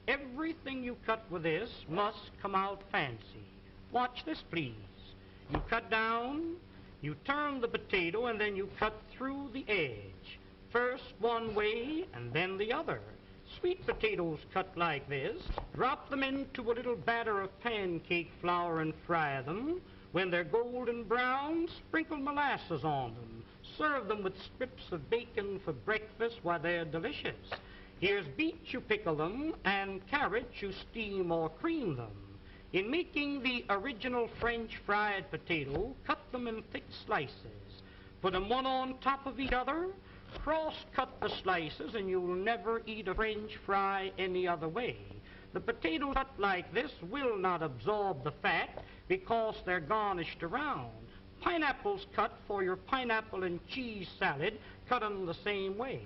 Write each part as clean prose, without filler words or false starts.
Everything you cut with this must come out fancy. Watch this, please. You cut down, you turn the potato, and then you cut through the edge. First one way, and then the other. Sweet potatoes cut like this. Drop them into a little batter of pancake flour and fry them. When they're golden brown, sprinkle molasses on them. Serve them with strips of bacon for breakfast while they're delicious. Here's beets, you pickle them, and carrots, you steam or cream them. In making the original French fried potato, cut them in thick slices. Put them one on top of each other. Cross-cut the slices, and you'll never eat a French fry any other way. The potatoes cut like this will not absorb the fat because they're garnished around. Pineapples cut for your pineapple and cheese salad, cut them the same way.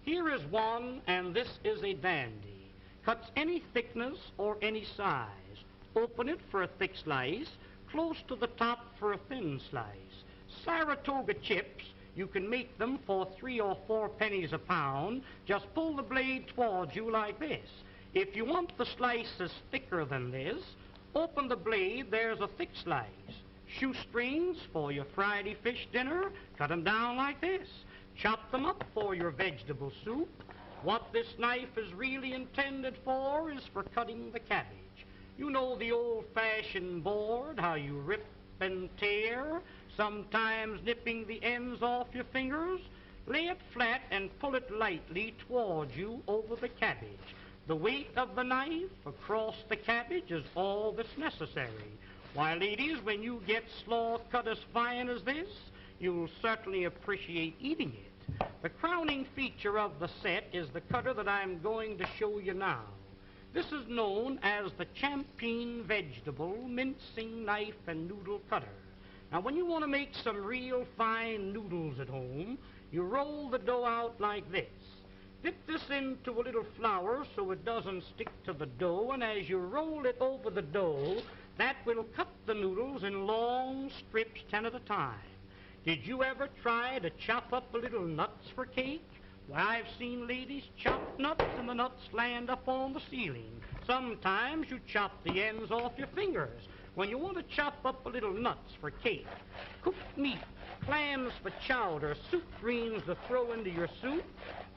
Here is one, and this is a dandy. Cuts any thickness or any size. Open it for a thick slice, close to the top for a thin slice. Saratoga chips, you can make them for 3 or 4 pennies a pound. Just pull the blade towards you like this. If you want the slices thicker than this, open the blade, there's a thick slice. Shoestrings for your Friday fish dinner, cut them down like this. Chop them up for your vegetable soup. What this knife is really intended for is for cutting the cabbage. You know the old-fashioned board, how you rip and tear, sometimes nipping the ends off your fingers. Lay it flat and pull it lightly towards you over the cabbage. The weight of the knife across the cabbage is all that's necessary. Why, ladies, when you get slaw cut as fine as this, you'll certainly appreciate eating it. The crowning feature of the set is the cutter that I'm going to show you now. This is known as the Champion Vegetable Mincing Knife and Noodle Cutter. Now, when you want to make some real fine noodles at home, you roll the dough out like this. Dip this into a little flour so it doesn't stick to the dough, and as you roll it over the dough, that will cut the noodles in long strips, 10 at a time. Did you ever try to chop up a little nuts for cake? Why, I've seen ladies chop nuts and the nuts land up on the ceiling. Sometimes you chop the ends off your fingers. When you want to chop up a little nuts for cake, cooked meat, clams for chowder, soup greens to throw into your soup,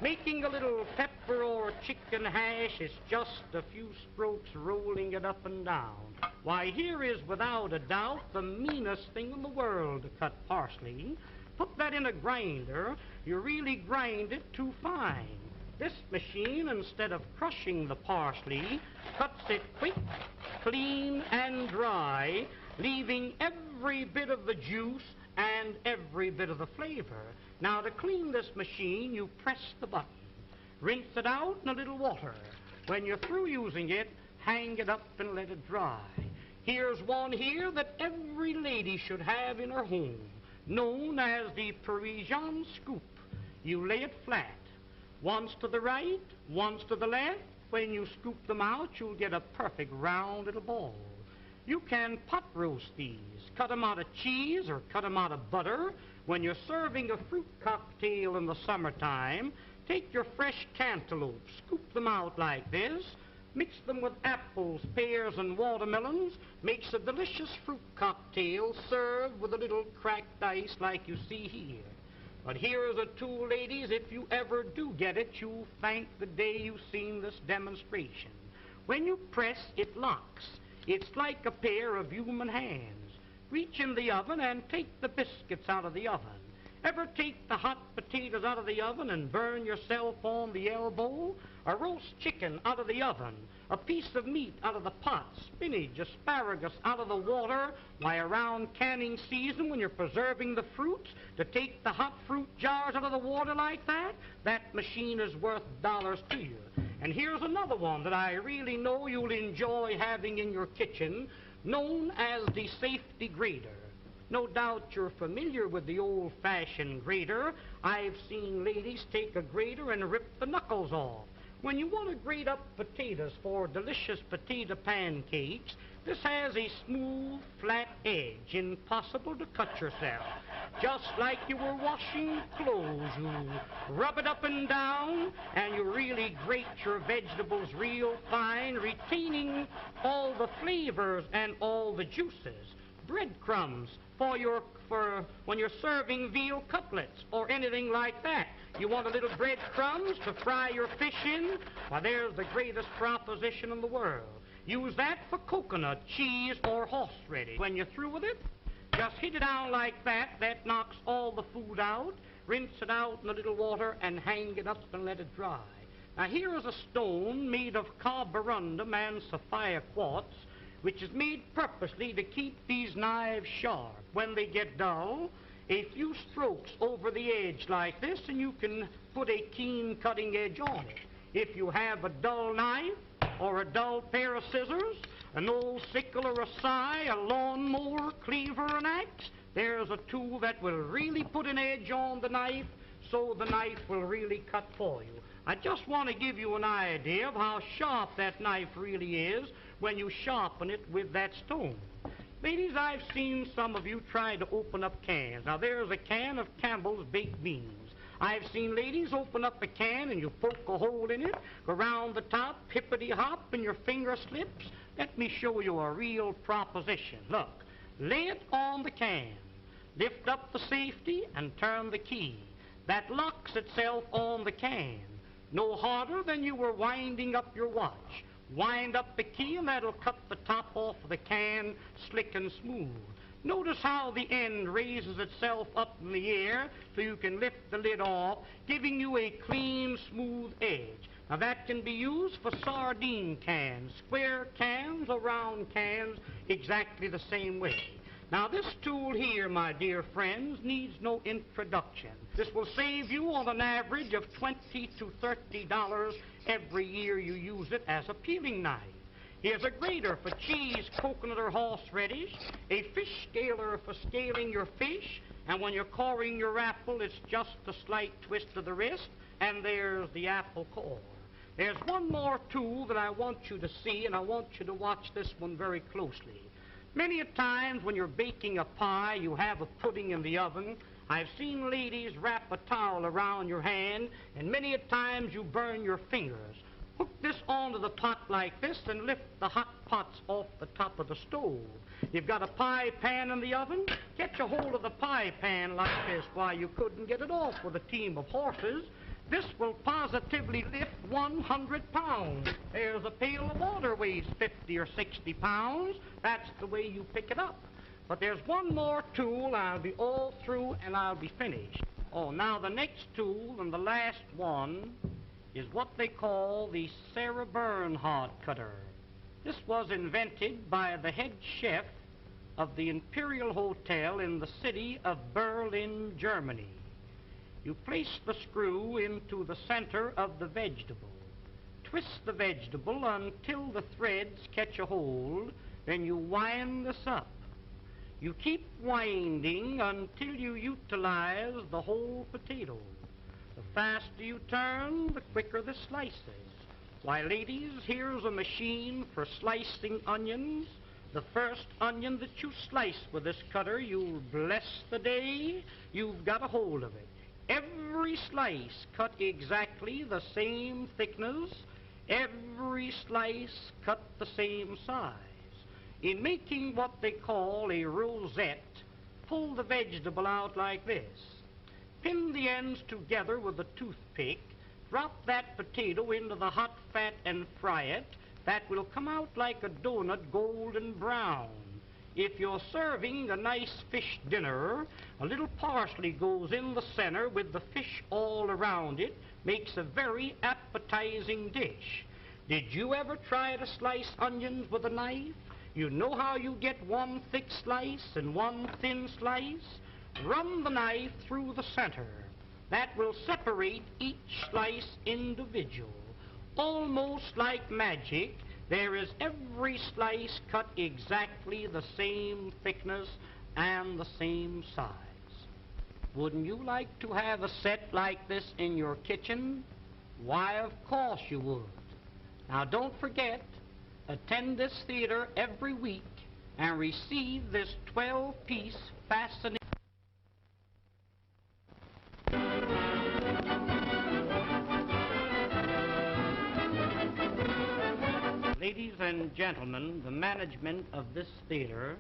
making a little pepper or chicken hash is just a few strokes rolling it up and down. Why, here is without a doubt the meanest thing in the world to cut parsley. Put that in a grinder, you really grind it too fine. This machine, instead of crushing the parsley, cuts it quick, clean, and dry, leaving every bit of the juice and every bit of the flavor. Now, to clean this machine, you press the button. Rinse it out in a little water. When you're through using it, hang it up and let it dry. Here's one here that every lady should have in her home, known as the Parisian scoop. You lay it flat, once to the right, once to the left. When you scoop them out, you'll get a perfect round little ball. You can pot roast these, cut them out of cheese or cut them out of butter. When you're serving a fruit cocktail in the summertime, take your fresh cantaloupe, scoop them out like this, mix them with apples, pears, and watermelons, makes a delicious fruit cocktail served with a little cracked ice like you see here. But here's a tool, ladies, if you ever do get it, you'll thank the day you've seen this demonstration. When you press, it locks. It's like a pair of human hands. Reach in the oven and take the biscuits out of the oven. Ever take the hot potatoes out of the oven and burn yourself on the elbow? A roast chicken out of the oven, a piece of meat out of the pot, spinach, asparagus out of the water. Why, around canning season, when you're preserving the fruits, to take the hot fruit jars out of the water like that, that machine is worth dollars to you. And here's another one that I really know you'll enjoy having in your kitchen, known as the safety grater. No doubt you're familiar with the old-fashioned grater. I've seen ladies take a grater and rip the knuckles off. When you want to grate up potatoes for delicious potato pancakes, this has a smooth, flat edge, impossible to cut yourself. Just like you were washing clothes, you rub it up and down, and you really grate your vegetables real fine. the flavors and all the juices. Breadcrumbs for when you're serving veal cutlets or anything like that. You want a little breadcrumbs to fry your fish in? Why, there's the greatest proposition in the world. Use that for coconut, cheese, or horseradish. When you're through with it, just heat it down like that. That knocks all the food out. Rinse it out in a little water and hang it up and let it dry. Now, here is a stone made of carborundum and sapphire quartz, which is made purposely to keep these knives sharp. When they get dull, a few strokes over the edge like this, and you can put a keen cutting edge on it. If you have a dull knife or a dull pair of scissors, an old sickle or a scythe, a lawnmower, cleaver, an axe, there's a tool that will really put an edge on the knife so the knife will really cut for you. I just want to give you an idea of how sharp that knife really is when you sharpen it with that stone. Ladies, I've seen some of you try to open up cans. Now, there's a can of Campbell's baked beans. I've seen ladies open up a can and you poke a hole in it, go around the top, hippity-hop, and your finger slips. Let me show you a real proposition. Look, lay it on the can, lift up the safety, and turn the key. That locks itself on the can. No harder than you were winding up your watch. Wind up the key and that'll cut the top off of the can slick and smooth. Notice how the end raises itself up in the air so you can lift the lid off, giving you a clean, smooth edge. Now that can be used for sardine cans, square cans or round cans, exactly the same way. Now this tool here, my dear friends, needs no introduction. This will save you on an average of $20 to $30 every year you use it as a peeling knife. Here's a grater for cheese, coconut, or horseradish, a fish scaler for scaling your fish, and when you're coring your apple, it's just a slight twist of the wrist, and there's the apple core. There's one more tool that I want you to see, and I want you to watch this one very closely. Many a times when you're baking a pie, you have a pudding in the oven. I've seen ladies wrap a towel around your hand, and many a times you burn your fingers. Hook this onto the pot like this and lift the hot pots off the top of the stove. You've got a pie pan in the oven, catch a hold of the pie pan like this. Why, you couldn't get it off with a team of horses. This will positively lift 100 pounds. There's a pail of water weighs 50 or 60 pounds. That's the way you pick it up. But there's one more tool. I'll be all through and I'll be finished. Oh, now the next tool and the last one is what they call the Sarah Bernhardt cutter. This was invented by the head chef of the Imperial Hotel in the city of Berlin, Germany. You place the screw into the center of the vegetable. Twist the vegetable until the threads catch a hold, then you wind this up. You keep winding until you utilize the whole potato. The faster you turn, the quicker the slices. Why, ladies, here's a machine for slicing onions. The first onion that you slice with this cutter, you'll bless the day you've got a hold of it. Every slice cut exactly the same thickness. Every slice cut the same size. In making what they call a rosette, pull the vegetable out like this. Pin the ends together with a toothpick. Drop that potato into the hot fat and fry it. That will come out like a donut, golden brown. If you're serving a nice fish dinner, a little parsley goes in the center with the fish all around it, makes a very appetizing dish. Did you ever try to slice onions with a knife? You know how you get one thick slice and one thin slice? Run the knife through the center. That will separate each slice individual. Almost like magic, there is every slice cut exactly the same thickness and the same size. Wouldn't you like to have a set like this in your kitchen? Why, of course you would. Now don't forget, attend this theater every week and receive this 12-piece fascinating... Ladies and gentlemen, the management of this theater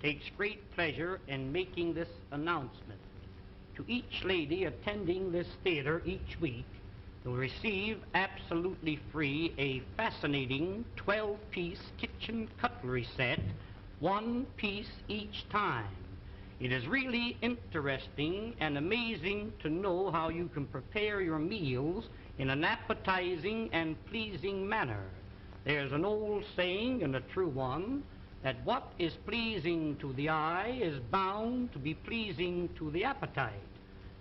takes great pleasure in making this announcement. To each lady attending this theater each week, you'll receive absolutely free a fascinating 12-piece kitchen cutlery set, one piece each time. It is really interesting and amazing to know how you can prepare your meals in an appetizing and pleasing manner. There's an old saying, and a true one, that what is pleasing to the eye is bound to be pleasing to the appetite.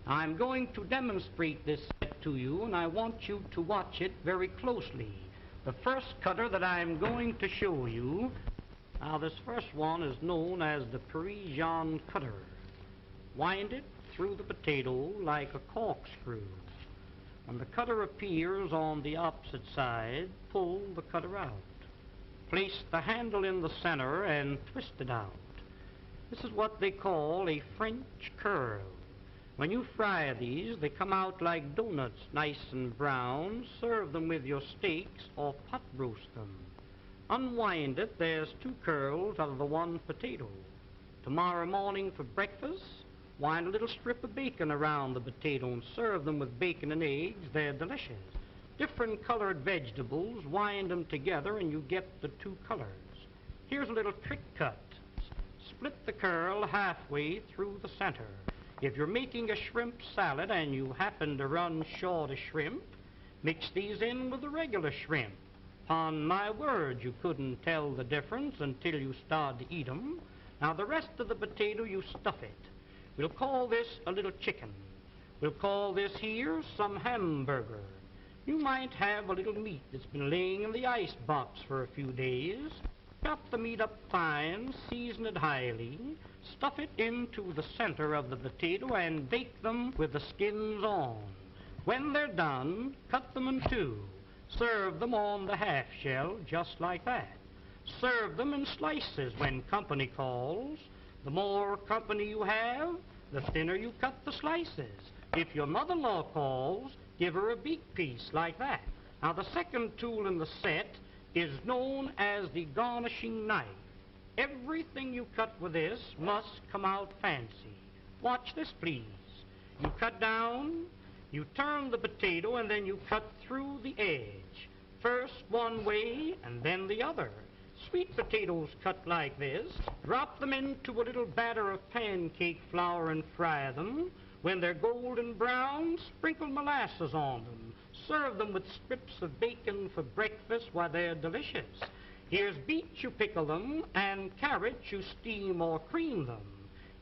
I'm going to demonstrate this set to you, and I want you to watch it very closely. The first cutter that I'm going to show you, now this first one is known as the Parisian cutter. Wind it through the potato like a corkscrew. When the cutter appears on the opposite side, pull the cutter out. Place the handle in the center and twist it out. This is what they call a French curl. When you fry these, they come out like donuts, nice and brown. Serve them with your steaks or pot roast them. Unwind it, there's two curls out of the one potato. Tomorrow morning for breakfast, wind a little strip of bacon around the potato and serve them with bacon and eggs. They're delicious. Different colored vegetables, wind them together and you get the two colors. Here's a little trick cut. Split the curl halfway through the center. If you're making a shrimp salad and you happen to run short of shrimp, mix these in with the regular shrimp. Upon my word, you couldn't tell the difference until you start to eat them. Now the rest of the potato, you stuff it. We'll call this a little chicken. We'll call this here some hamburger. You might have a little meat that's been laying in the ice box for a few days. Chop the meat up fine, season it highly, stuff it into the center of the potato and bake them with the skins on. When they're done, cut them in two. Serve them on the half shell just like that. Serve them in slices when company calls. The more company you have, the thinner you cut the slices. If your mother-in-law calls, give her a beak piece like that. Now the second tool in the set is known as the garnishing knife. Everything you cut with this must come out fancy. Watch this, please. You cut down, you turn the potato, and then you cut through the edge. First one way, and then the other. Sweet potatoes cut like this. Drop them into a little batter of pancake flour and fry them. When they're golden brown, sprinkle molasses on them. Serve them with strips of bacon for breakfast while they're delicious. Here's beets, you pickle them, and carrots, you steam or cream them.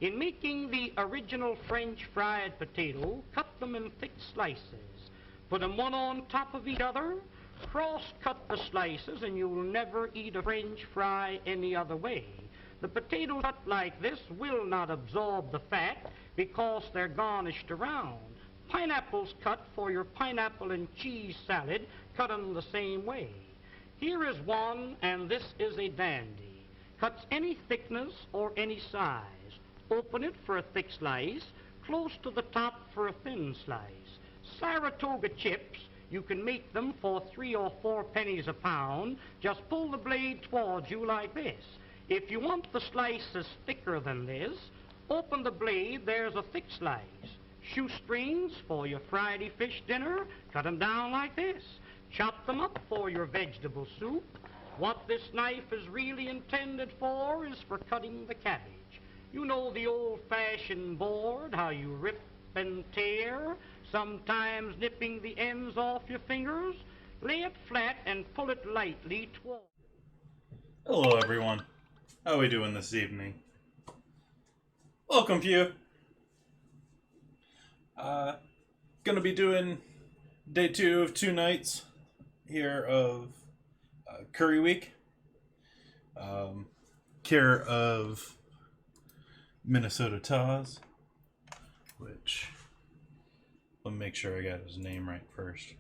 In making the original French fried potato, cut them in thick slices. Put them one on top of each other. Cross-cut the slices, and you'll never eat a French fry any other way. The potatoes cut like this will not absorb the fat because they're garnished around. Pineapples cut for your pineapple and cheese salad, cut them the same way. Here is one, and this is a dandy. Cuts any thickness or any size. Open it for a thick slice, close to the top for a thin slice. Saratoga chips, you can make them for 3 or 4 pennies a pound. Just pull the blade towards you like this. If you want the slices thicker than this, open the blade, there's a thick slice. Shoestrings for your Friday fish dinner, cut them down like this. Chop them up for your vegetable soup. What this knife is really intended for is for cutting the cabbage. You know the old-fashioned board, how you rip and tear, sometimes nipping the ends off your fingers. Lay it flat and pull it lightly toward. Hello everyone. How are we doing this evening? Welcome, Pew. Gonna be doing day 2 of 2 nights here of Curry Week. Care of Minnesota Taz, which, let me make sure I got his name right first.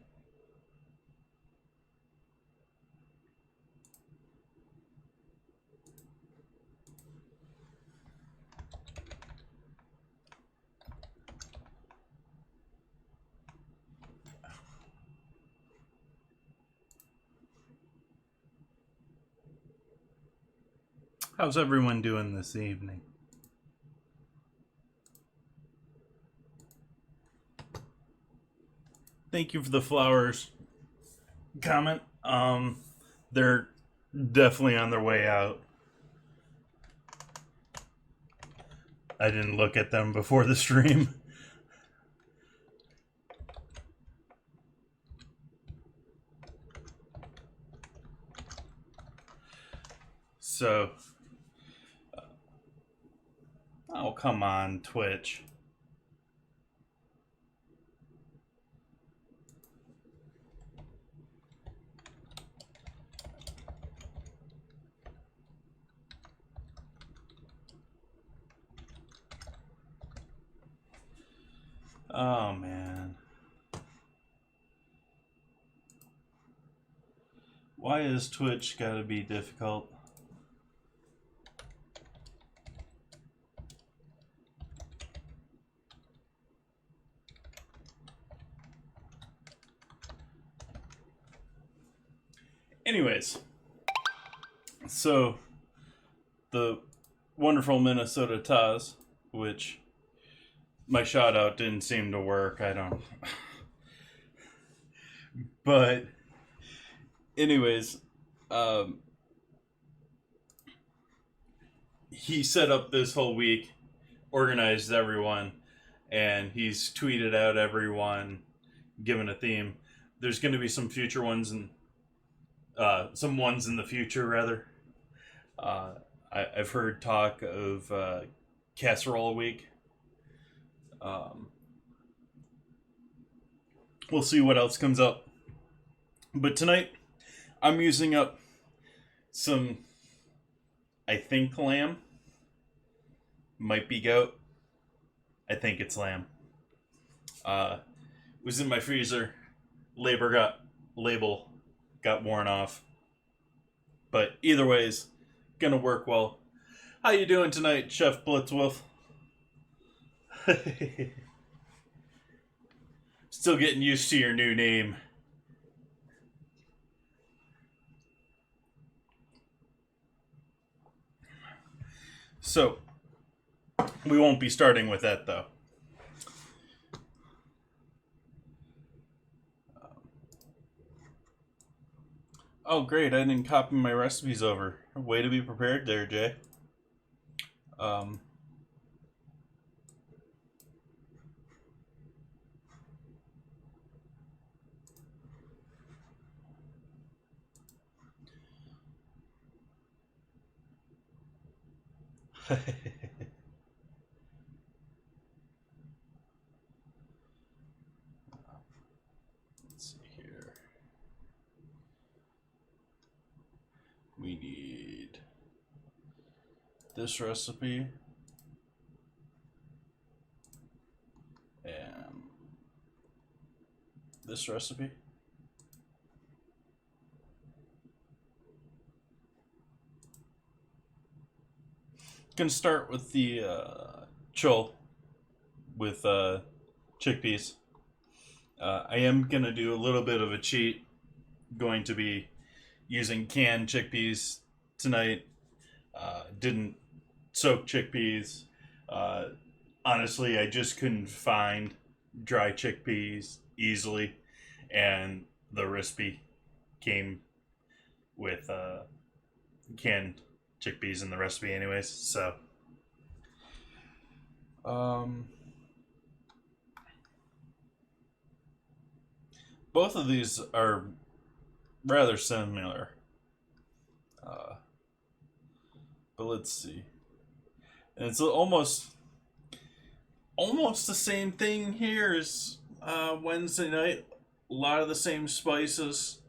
How's everyone doing this evening? Thank you for the flowers comment. They're definitely on their way out. I didn't look at them before the stream. So, oh, come on, Twitch. Oh, man. Why is Twitch gotta be difficult? Anyways, so the wonderful Minnesota Taz, which my shout out didn't seem to work. I don't. But, anyways, he set up this whole week, organized everyone, and he's tweeted out everyone, given a theme. There's going to be some future ones and some ones in the future, rather. I've heard talk of Casserole Week. We'll see what else comes up. But tonight, I'm using up some, I think, lamb. Might be goat. I think it's lamb. Was in my freezer. Label got worn off. But either ways, gonna work well. How you doing tonight, Chef Blitzwolf? Still getting used to your new name. So, we won't be starting with that, though. Oh, great. I didn't copy my recipes over. Way to be prepared there, Jay. Let's see here. We need this recipe and this recipe. Gonna start with the chole with chickpeas. I am gonna do a little bit of a cheat. Going to be using canned chickpeas tonight. Didn't soak chickpeas. Honestly, I just couldn't find dry chickpeas easily, and the recipe came with canned chickpeas in the recipe anyways, so both of these are rather similar, but let's see. And it's almost the same thing here as Wednesday night. A lot of the same spices.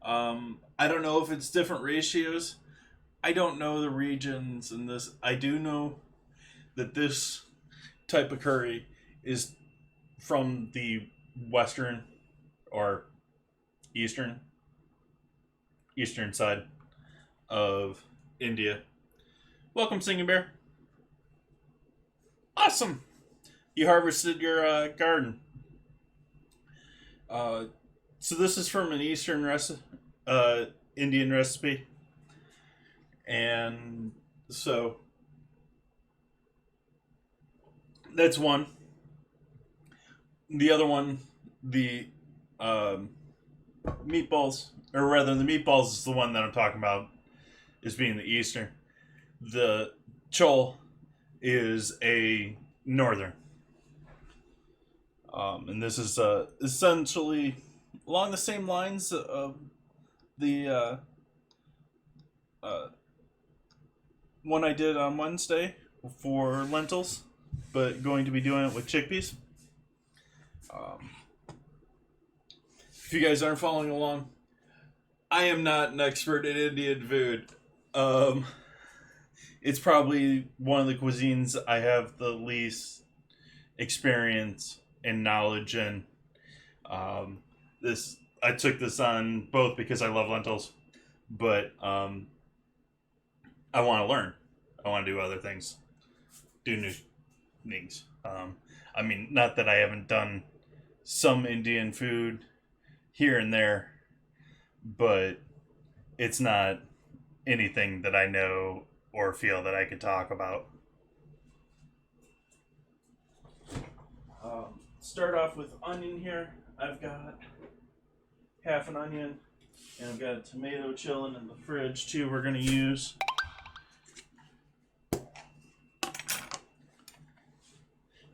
I don't know if it's different ratios. I don't know the regions in this. I do know that this type of curry is from the western or eastern side of India. Welcome, Singing Bear. Awesome. You harvested your garden. So this is from an Indian recipe. And So that's one. The other one, the um, meatballs, or rather, the meatballs is the one that I'm talking about, is being the Eastern. The Chole is a Northern. And this is essentially along the same lines of the uh, one I did on Wednesday for lentils, but going to be doing it with chickpeas. Um, if you guys aren't following along, I am not an expert in Indian food. Um, it's probably one of the cuisines I have the least experience and knowledge in. This I took this on both because I love lentils, but I want to learn. I want to do other things, do new things. I mean, not that I haven't done some Indian food here and there, but it's not anything that I know or feel that I could talk about. Start off with onion here. I've got half an onion, and I've got a tomato chilling in the fridge too. We're gonna use.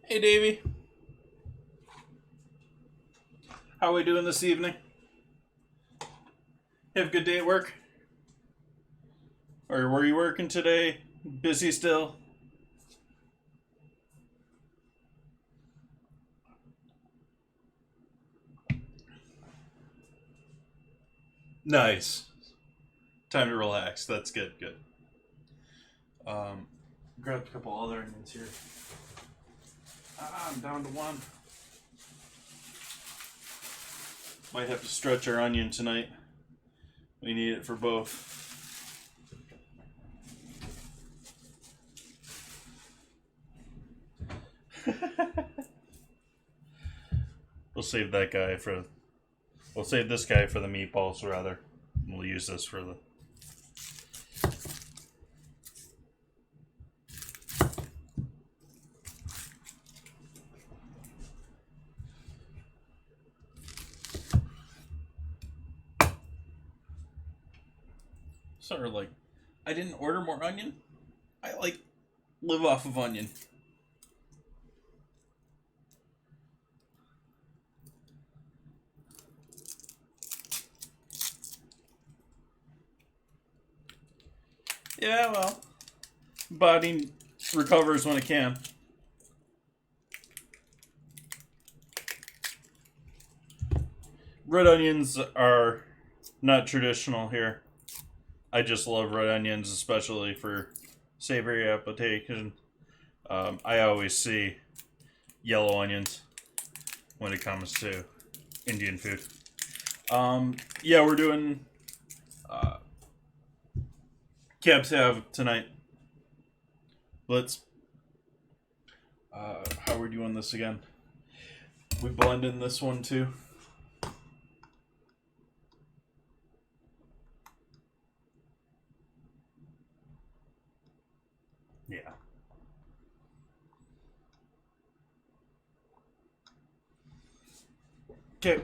Hey, Davey. How are we doing this evening? Have a good day at work? Or were you working today? Busy still? Nice. Time to relax. That's good. Good. Grab a couple other onions here. I'm down to one. Might have to stretch our onion tonight. We need it for both. We'll save that guy for. We'll save this guy for the meatballs, rather. We'll use this for the. Sort of like, I didn't order more onion. I live off of onion. Yeah, well, body recovers when it can. Red onions are not traditional here. I just love red onions, especially for savory application. I always see yellow onions when it comes to Indian food. Yeah, we're doing Cab Sav tonight. Let's. How are we doing this again? We blend in this one too. Yeah. Okay.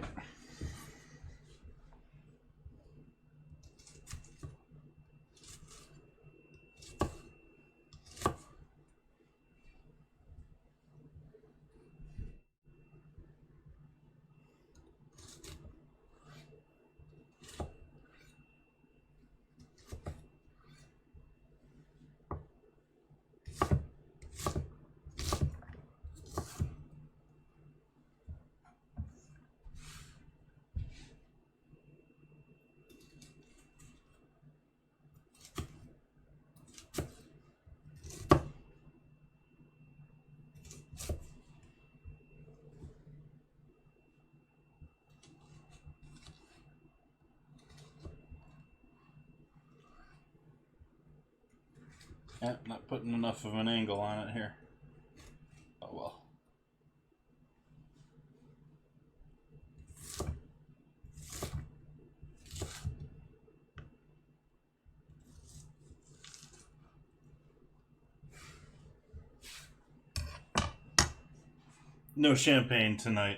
Not putting enough of an angle on it here. Oh well. No champagne tonight.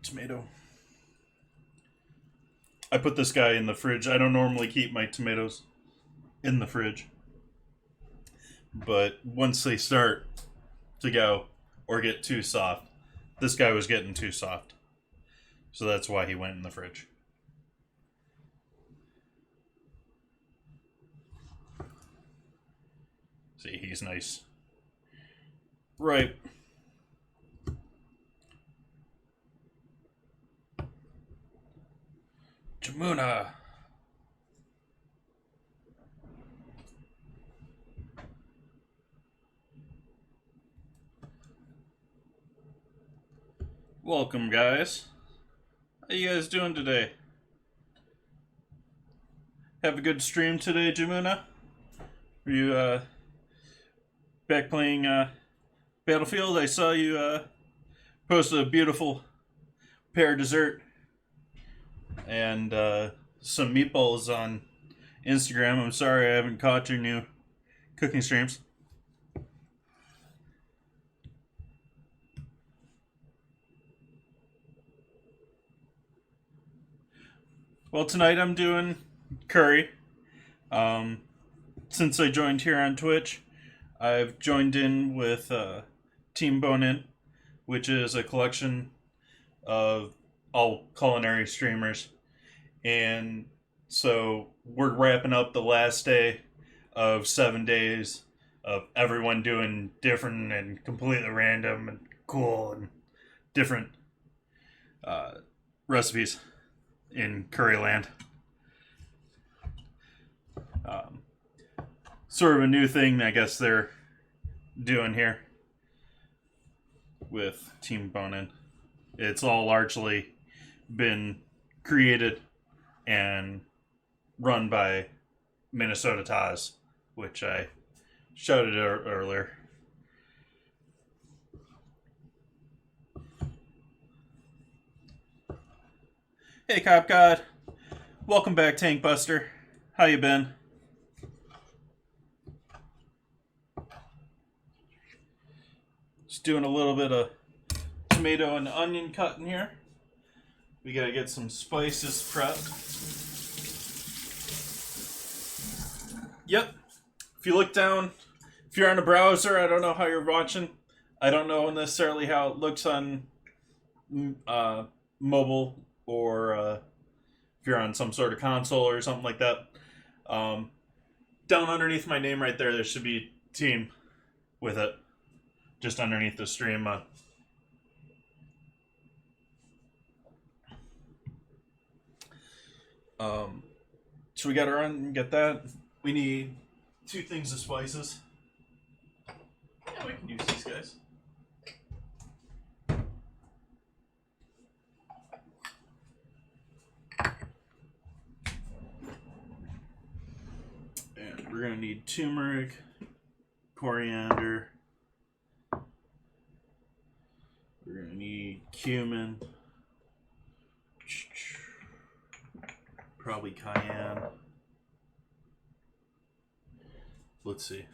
Tomato. I put this guy in the fridge. I don't normally keep my tomatoes in the fridge. But once they start to go or get too soft, this guy was getting too soft. So that's why he went in the fridge. See, he's nice. Right. Jamuna. Welcome, guys. How you guys doing today? Have a good stream today, Jamuna? Were you back playing Battlefield? I saw you posted a beautiful pear dessert and some meatballs on Instagram. I'm sorry I haven't caught your new cooking streams. Well, tonight I'm doing curry. Since I joined here on Twitch, I've joined in with Team Bone-In, which is a collection of all culinary streamers. And so we're wrapping up the last day of 7 days of everyone doing different and completely random and cool and different recipes in Curryland. Sort of a new thing, I guess, they're doing here with Team Bone-In. It's all largely been created and run by Minnesota Taz, which I shouted earlier. Hey, Cop God. Welcome back, Tank Buster. How you been? Just doing a little bit of tomato and onion cutting here. We gotta get some spices prepped. Yep. If you look down, if you're on a browser, I don't know how you're watching. I don't know necessarily how it looks on mobile or if you're on some sort of console or something like that. Down underneath my name right there should be Team with it. Just underneath the stream. So we gotta run and get that. We need 2 things of spices. Yeah, we can use these guys. And we're gonna need turmeric, coriander. We're gonna need cumin. Probably cayenne. Let's see.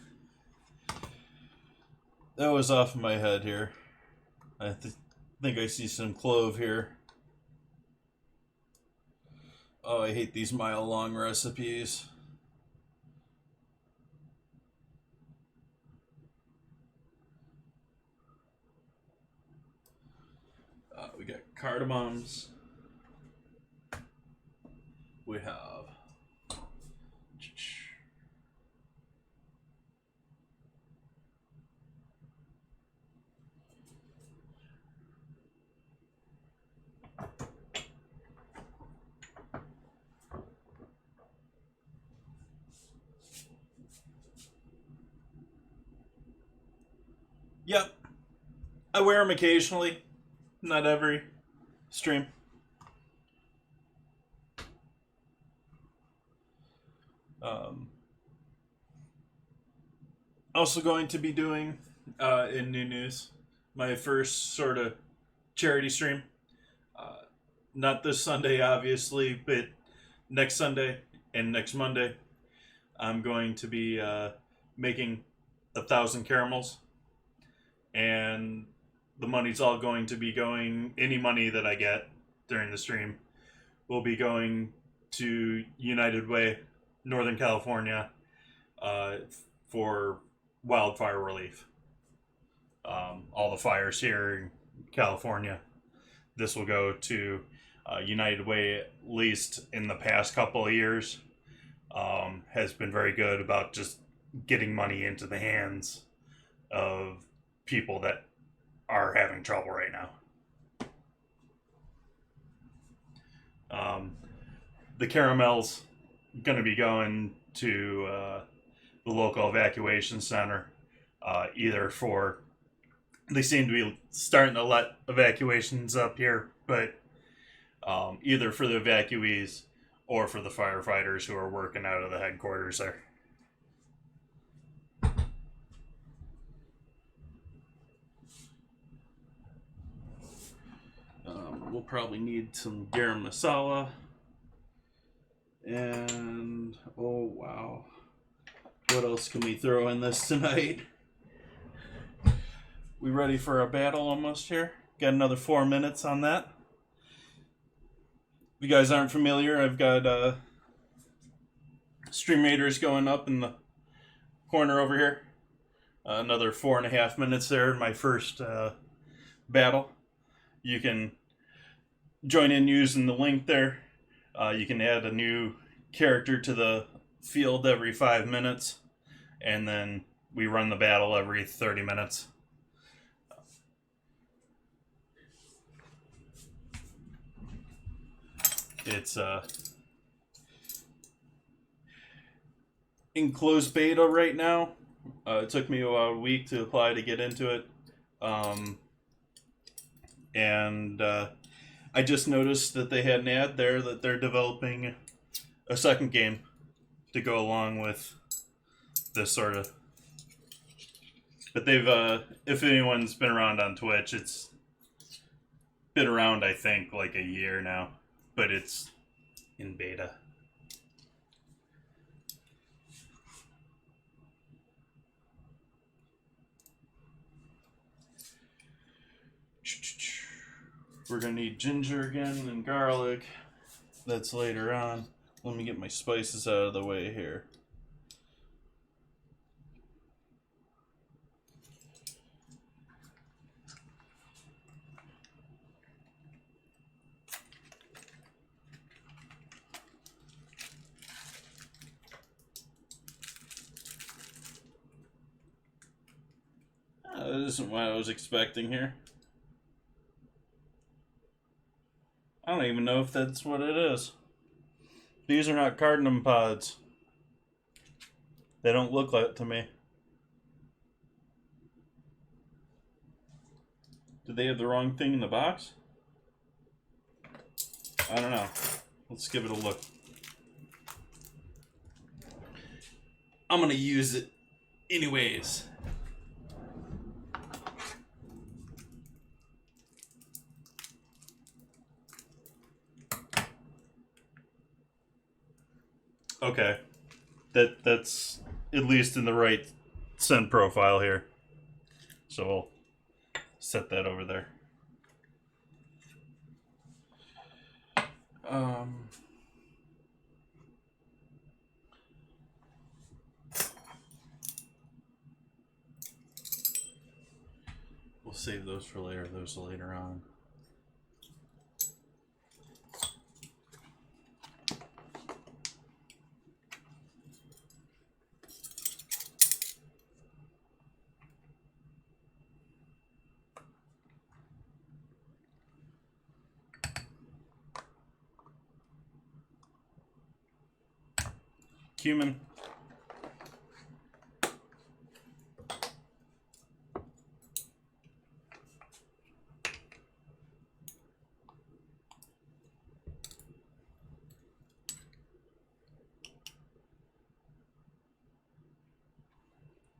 That was off my head here. I think I see some clove here. Oh, I hate these mile-long recipes. We got cardamoms. We have yep. I wear them occasionally, not every stream. Also going to be doing, in new news, my first sort of charity stream. Not this Sunday, obviously, but next Sunday and next Monday. I'm going to be making 1,000 caramels, and the money's all going to be going. Any money that I get during the stream will be going to United Way, Northern California, for wildfire relief. All the fires here in California. This will go to United Way, at least in the past couple of years. Has been very good about just getting money into the hands of people that are having trouble right now. The caramels going to be going to the local evacuation center, either for, they seem to be starting to let evacuations up here, but either for the evacuees or for the firefighters who are working out of the headquarters there. We'll probably need some garam masala. And, oh wow. What else can we throw in this tonight? We ready for a battle almost here? Got another 4 minutes on that. If you guys aren't familiar, I've got Stream Raiders going up in the corner over here. Another 4.5 minutes there in my first battle. You can join in using the link there. You can add a new character to the field every 5 minutes, and then we run the battle every 30 minutes. It's in closed beta right now. It took me about a week to apply to get into it. And I just noticed that they had an ad there that they're developing a second game to go along with this sort of. But they've, if anyone's been around on Twitch, it's been around, I think, like a year now. But it's in beta. We're going to need ginger again and garlic. That's later on. Let me get my spices out of the way here. This isn't what I was expecting here. I don't even know if that's what it is. These are not cardamom pods. They don't look like it to me. Did they have the wrong thing in the box? I don't know. Let's give it a look. I'm gonna use it anyways. Okay, that's at least in the right scent profile here. So we'll set that over there. We'll save those for later. Those later on. Cumin.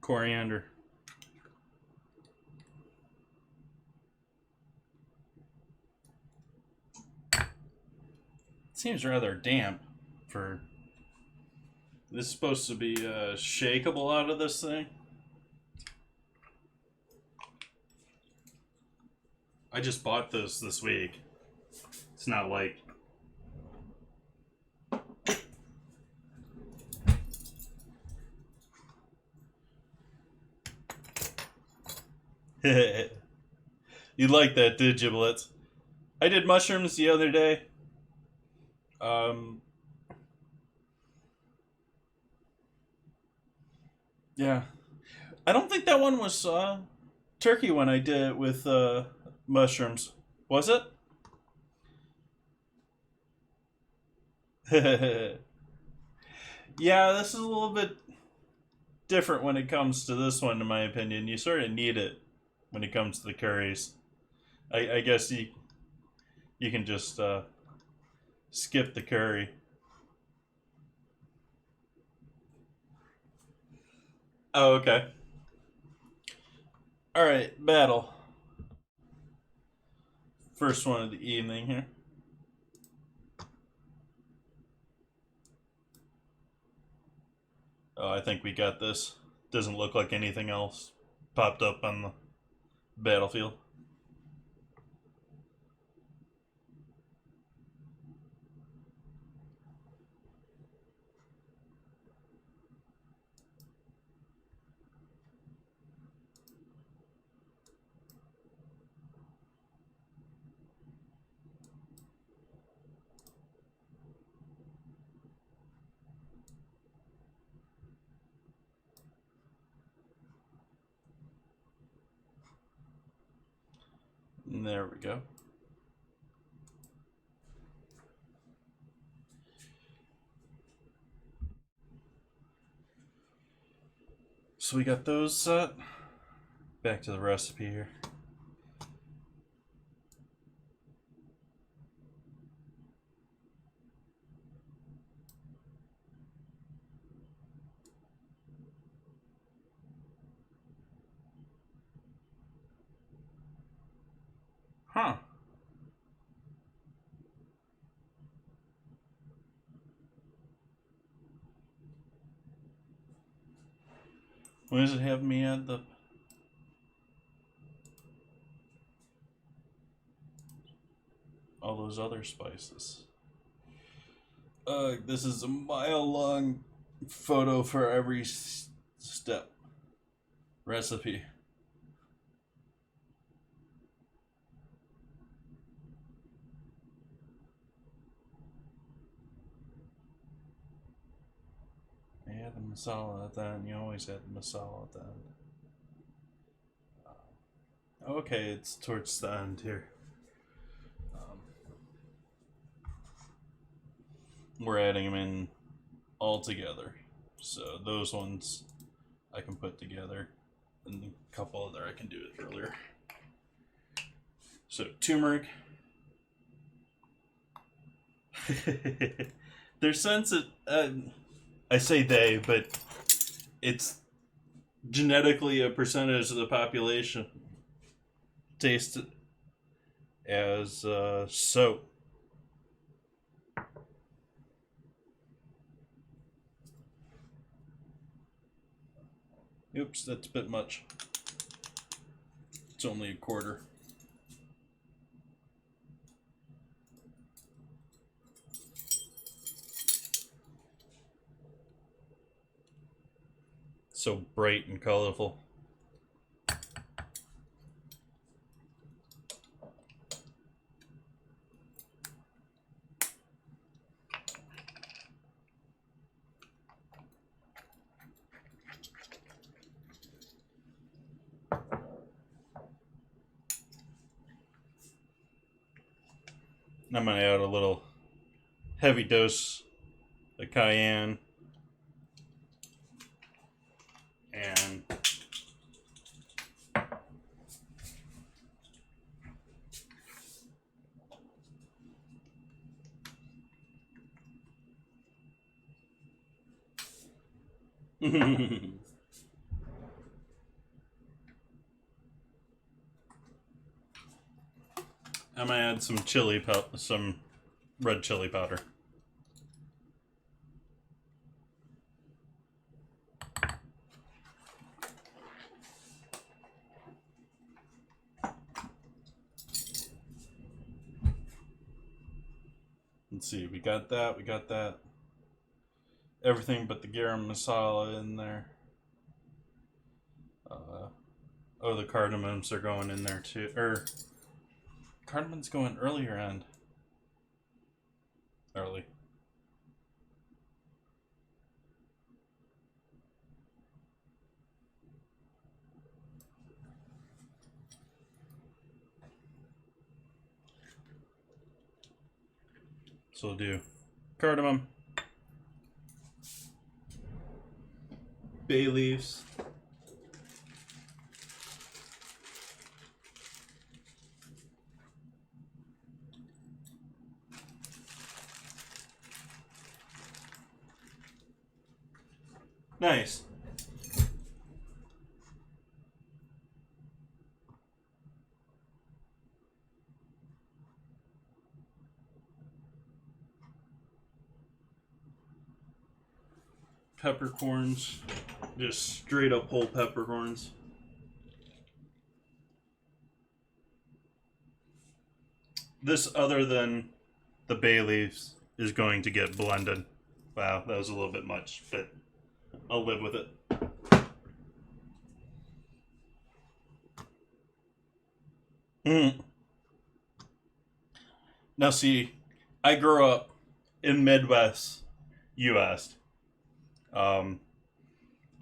Coriander. Seems rather damp for This is supposed to be shakeable out of this thing. I just bought this week. It's not like... You like that, did you, Blitz? I did mushrooms the other day. Yeah. I don't think that one was turkey when I did it with mushrooms. Was it? Yeah, this is a little bit different when it comes to this one, in my opinion. You sort of need it when it comes to the curries. I guess you can just skip the curry. Oh, okay. Alright, battle. First one of the evening here. Oh, I think we got this. Doesn't look like anything else popped up on the battlefield. And there we go. So we got those set. Back to the recipe here. Huh. Why does it have me add all those other spices? This is a mile-long photo for every step recipe. I add the masala at the end. You always add the masala at the end. Okay, it's towards the end here. We're adding them in all together. So those ones I can put together, and a couple other I can do it earlier. So turmeric. Their sense of, I say they, but it's genetically a percentage of the population taste it as soap. Oops, that's a bit much. It's only a quarter. So bright and colorful. I'm gonna add a little heavy dose of cayenne and I'm gonna add some some red chili powder. let's see, we got that, everything but the garam masala in there. Oh, the cardamoms are going in there too. Cardamom's going earlier on. Early. So we'll do cardamom, bay leaves, nice. Peppercorns, just straight up whole peppercorns. This, other than the bay leaves, is going to get blended. Wow, that was a little bit much, but I'll live with it. Now see, I grew up in Midwest, U.S.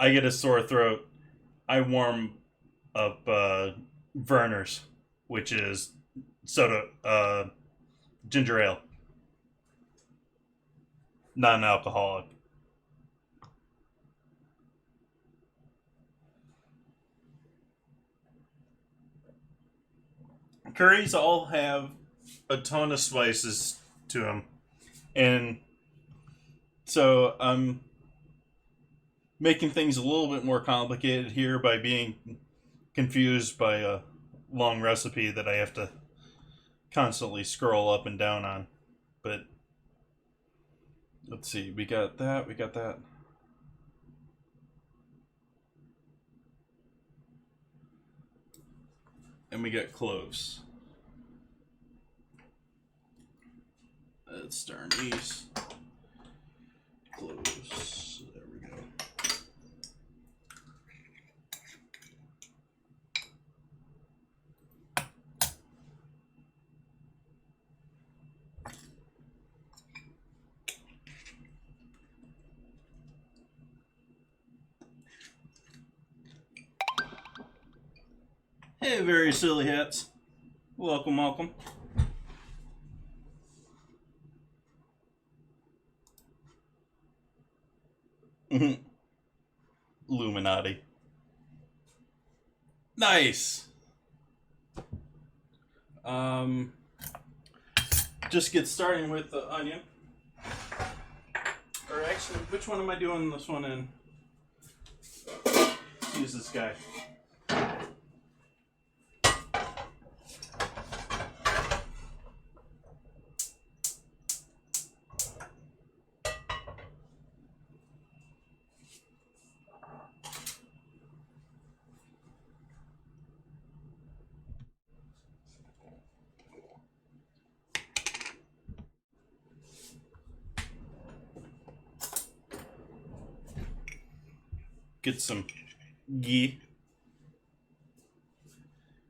I get a sore throat. I warm up Verner's, which is soda, ginger ale, non-alcoholic. Curries all have a ton of spices to them, and so I'm making things a little bit more complicated here by being confused by a long recipe that I have to constantly scroll up and down on. But let's see, we got that. And we got cloves. That's star anise. Cloves. There we go. Hey, very silly hats. Welcome, welcome. Illuminati. Nice. Just get starting with the onion. Or actually, which one am I doing this one in? Let's use this guy. Get some ghee.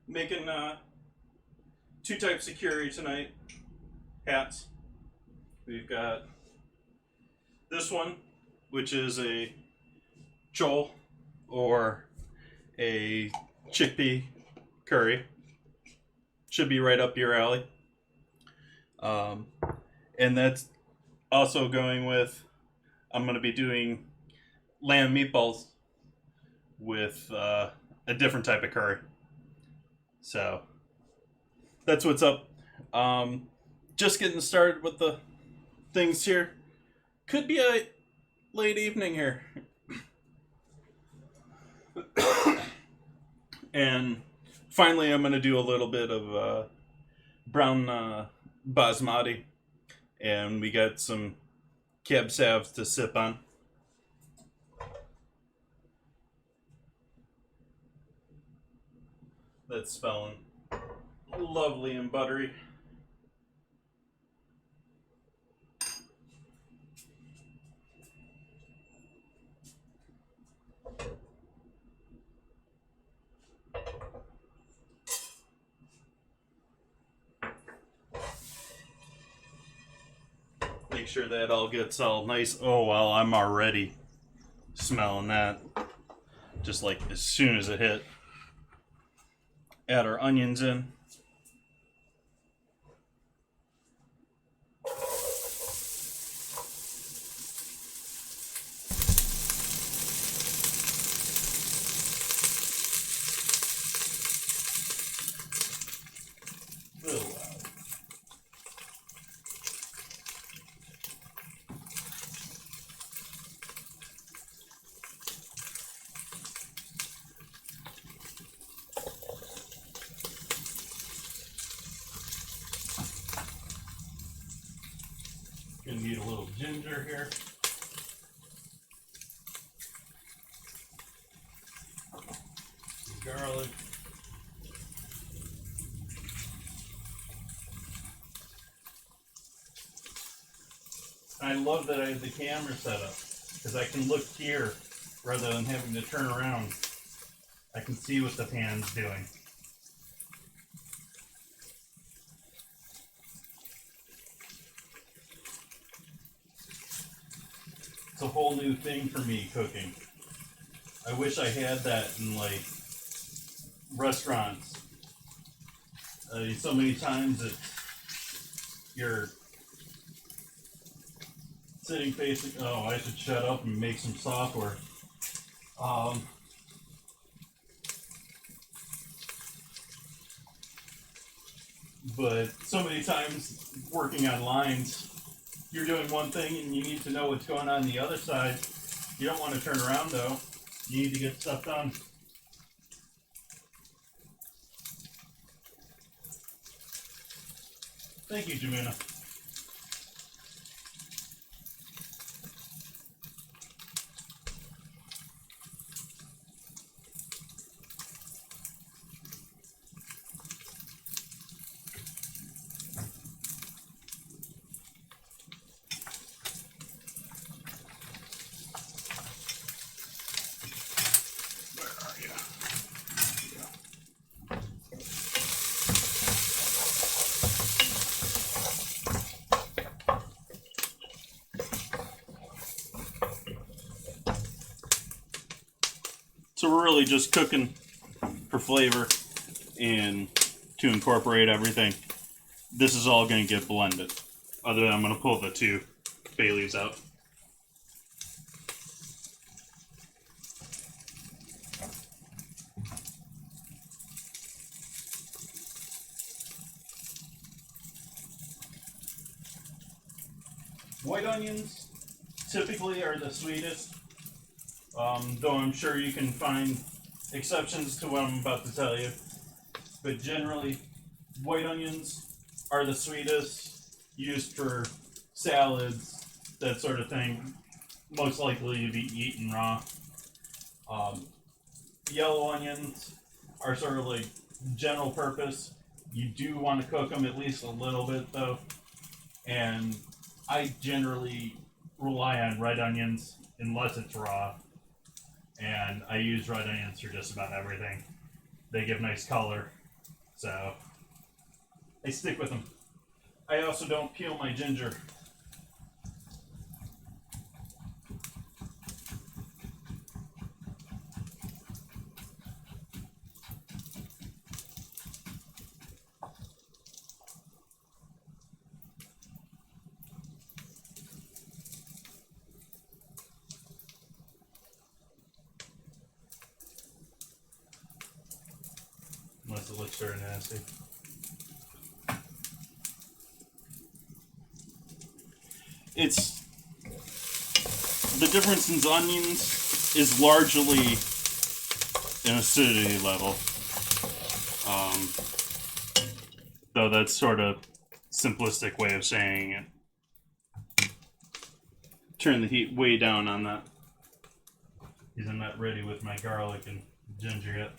Making two types of curry tonight. Hats. We've got this one, which is a chole or a chickpea curry. Should be right up your alley. And that's also going with, I'm going to be doing lamb meatballs with a different type of curry. So that's what's up. Just getting started with the things here. Could be a late evening here. And finally I'm going to do a little bit of brown basmati. And we got some cab salves to sip on. That's spelling lovely and buttery. make sure that all gets all nice. Oh, well, I'm already smelling that. Just like as soon as it hit. Add our onions in. Real loud. Gonna need a little ginger here. Some garlic. I love that I have the camera set up because I can look here rather than having to turn around. I can see what the pan's doing. It's a whole new thing for me, cooking. I wish I had that in like restaurants. So many times you're sitting facing. Oh, I should shut up and make some software. But so many times working on lines, you're doing one thing and you need to know what's going on the other side. You don't want to turn around though. You need to get stuff done. Thank you, Jamina. So we're really just cooking for flavor and to incorporate everything. This is all going to get blended. Other than I'm going to pull the 2 bay leaves out. White onions typically are the sweetest. Though I'm sure you can find exceptions to what I'm about to tell you. But generally, white onions are the sweetest, used for salads, that sort of thing. Most likely to be eaten raw. Yellow onions are sort of like general purpose. You do want to cook them at least a little bit though. And I generally rely on red onions unless it's raw. And I use red onions for just about everything. They give nice color, so I stick with them. I also don't peel my ginger. Unless it looks very nasty. It's the difference in onions is largely an acidity level. Though that's sort of simplistic way of saying it. Turn the heat way down on that. Because I'm not ready with my garlic and ginger yet.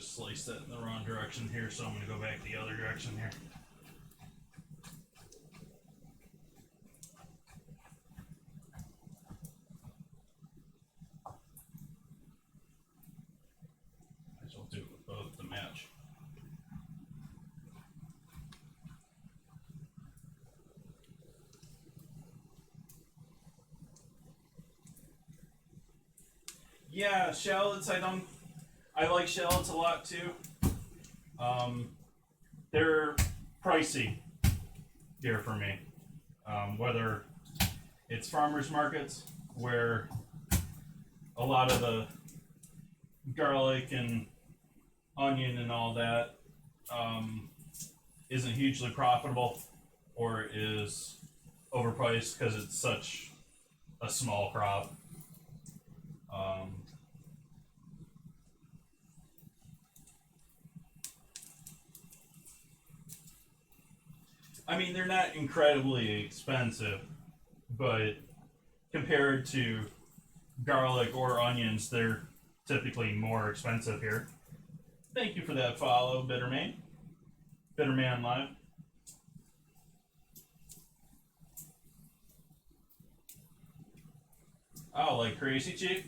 just sliced that in the wrong direction here, so I'm going to go back the other direction here. Might as well do it with both to match. Yeah, shallots, I like shallots a lot too. They're pricey here for me. Whether it's farmers markets where a lot of the garlic and onion and all that isn't hugely profitable or is overpriced because it's such a small crop. I mean, they're not incredibly expensive, but compared to garlic or onions, they're typically more expensive here. Thank you for that follow, Bitterman. Bitterman Live. Oh, like Crazy Chief?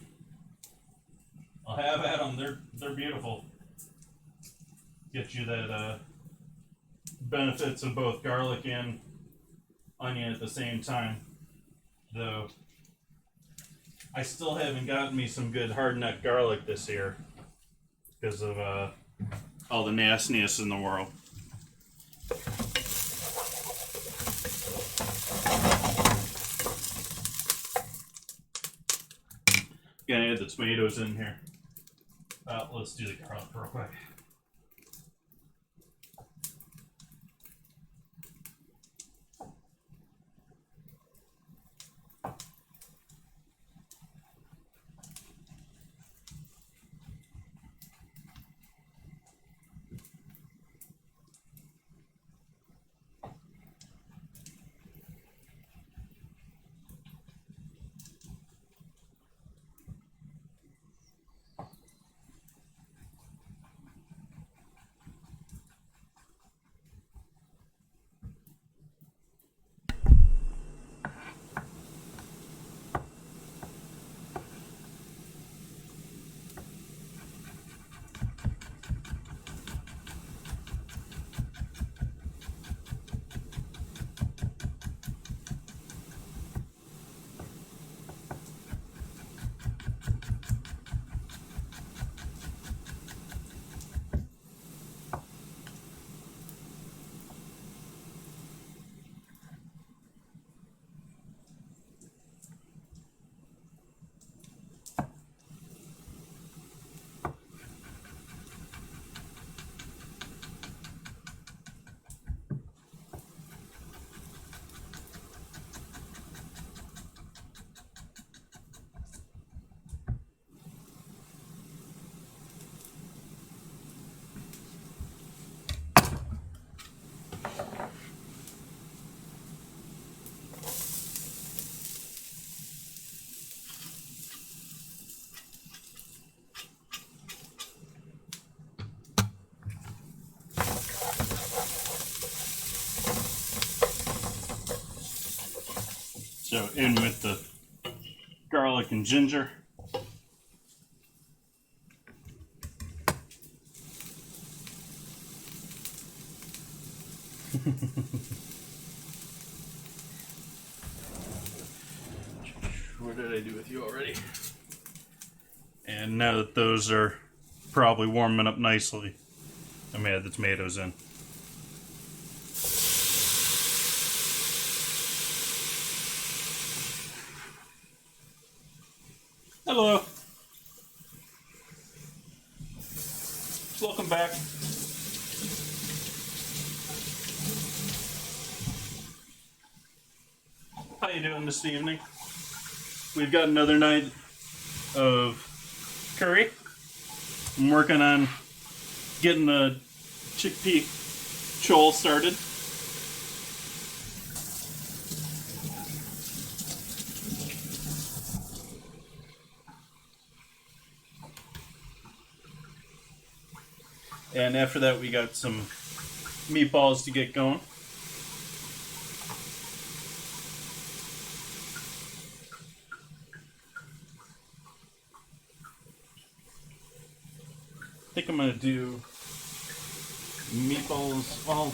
I'll have at them. They're beautiful. Get you that benefits of both garlic and onion at the same time. Though I still haven't gotten me some good hard nut garlic this year because of all the nastiness in the world. Gonna add the tomatoes in here. Let's do the garlic real quick. So in with the garlic and ginger. What did I do with you already? And now that those are probably warming up nicely, I'm gonna add the tomatoes in. Hello. Welcome back. How you doing this evening? We've got another night of curry. I'm working on getting the chickpea chole started. And after that, we got some meatballs to get going. I think I'm going to do meatballs. Well,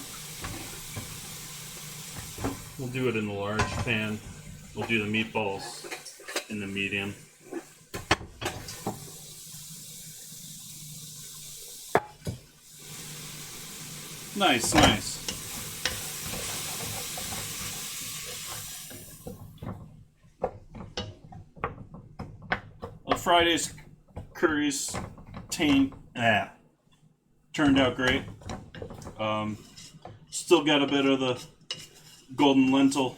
we'll do it in the large pan. We'll do the meatballs in the medium. Nice, nice. Well, Friday's curries turned out great. Still got a bit of the golden lentil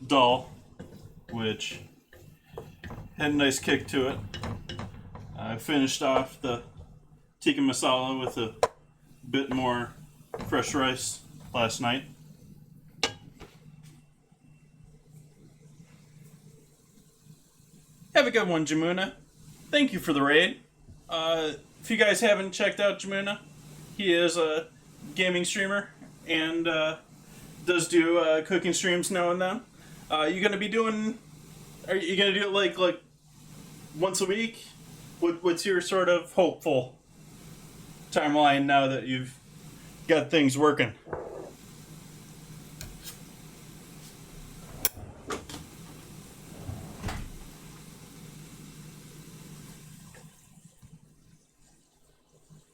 dal, which had a nice kick to it. I finished off the tikka masala with a bit more fresh rice last night. Have a good one, Jamuna. Thank you for the raid. If you guys haven't checked out Jamuna, he is a gaming streamer and does do cooking streams now and then. You gonna be doing? Are you gonna do it like once a week? What's your sort of hopeful timeline now that you've got things working?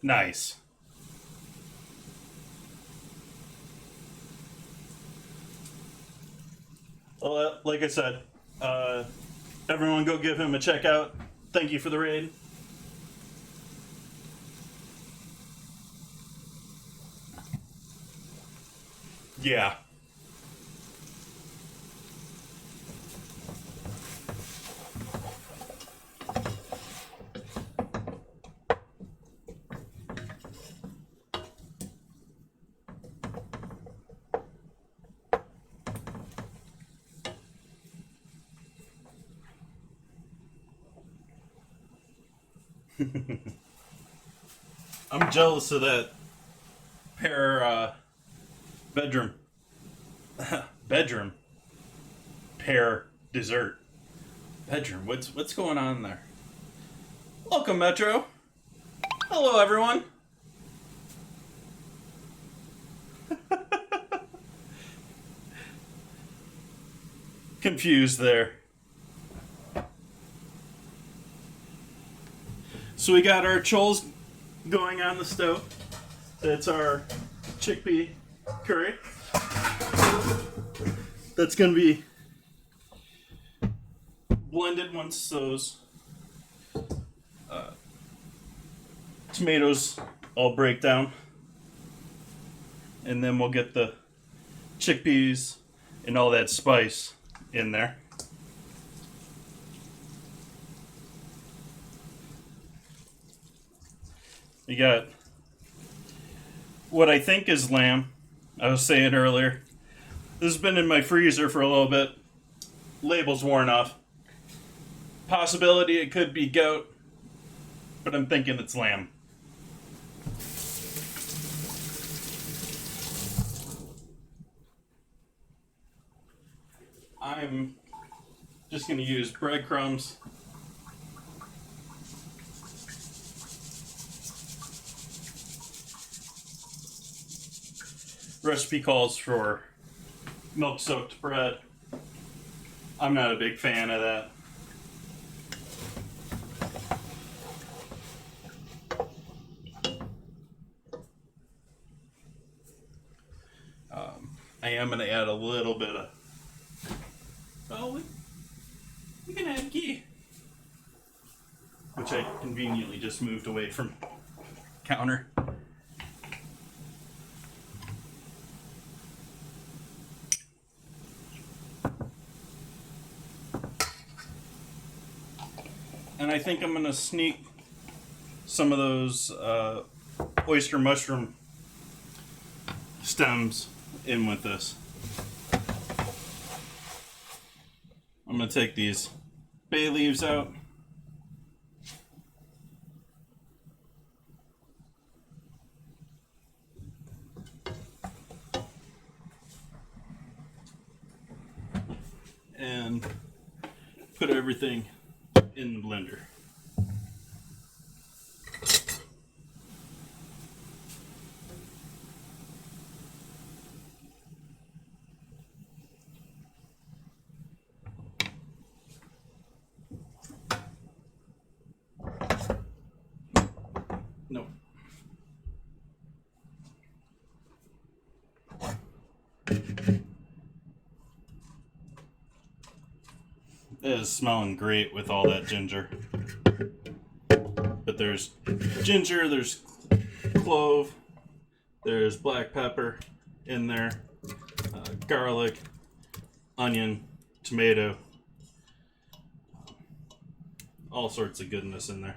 Nice. Well, like I said, everyone go give him a check out. Thank you for the raid. Yeah. I'm jealous of that pair bedroom pair dessert. Bedroom. What's going on there? Welcome, Metro. Hello, everyone. Confused there. So we got our choles going on the stove. That's our chickpea curry. That's going to be blended once those tomatoes all break down. And then we'll get the chickpeas and all that spice in there. You got what I think is lamb. I was saying earlier. This has been in my freezer for a little bit. Label's worn off. Possibility it could be goat, but I'm thinking it's lamb. I'm just going to use breadcrumbs. Recipe calls for milk-soaked bread. I'm not a big fan of that. I am going to add a little bit of... Well, we can add ghee. Which I conveniently just moved away from counter. And I think I'm going to sneak some of those oyster mushroom stems in with this. I'm going to take these bay leaves out. and put everything in the blender. Nope. It is smelling great with all that ginger. But there's ginger, there's clove, there's black pepper in there, garlic, onion, tomato, all sorts of goodness in there.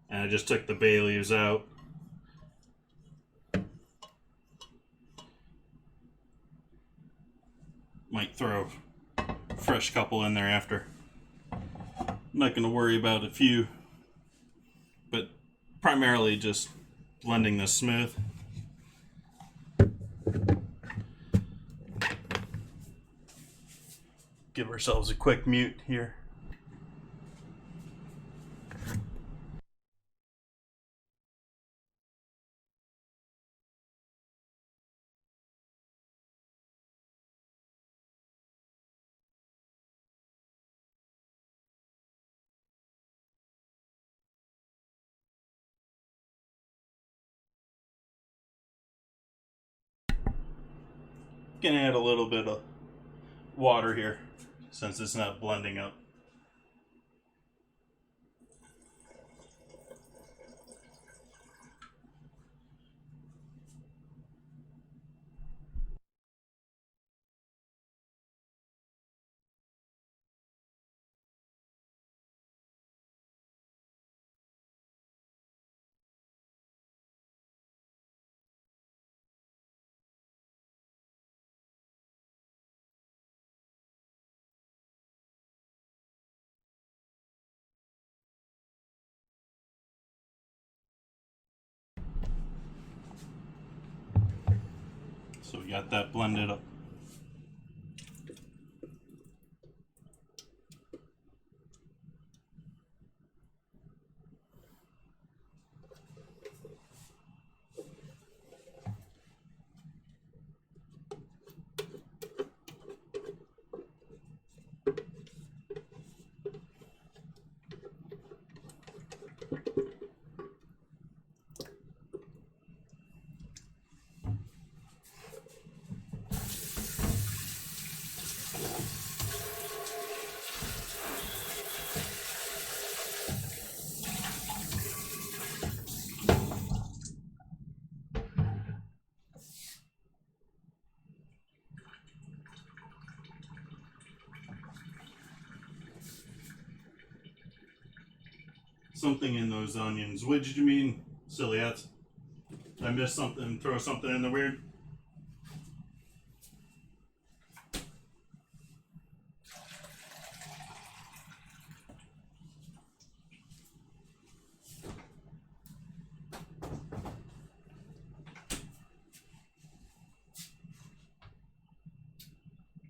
And I just took the bay leaves out. Might throw a fresh couple in there after. I'm not going to worry about a few, but primarily just blending this smooth. Give ourselves a quick mute here. Gonna add a little bit of water here since it's not blending up. So we got that blended up. Something in those onions. What did you mean, Silliats? Did I miss something? Throw something in the weird?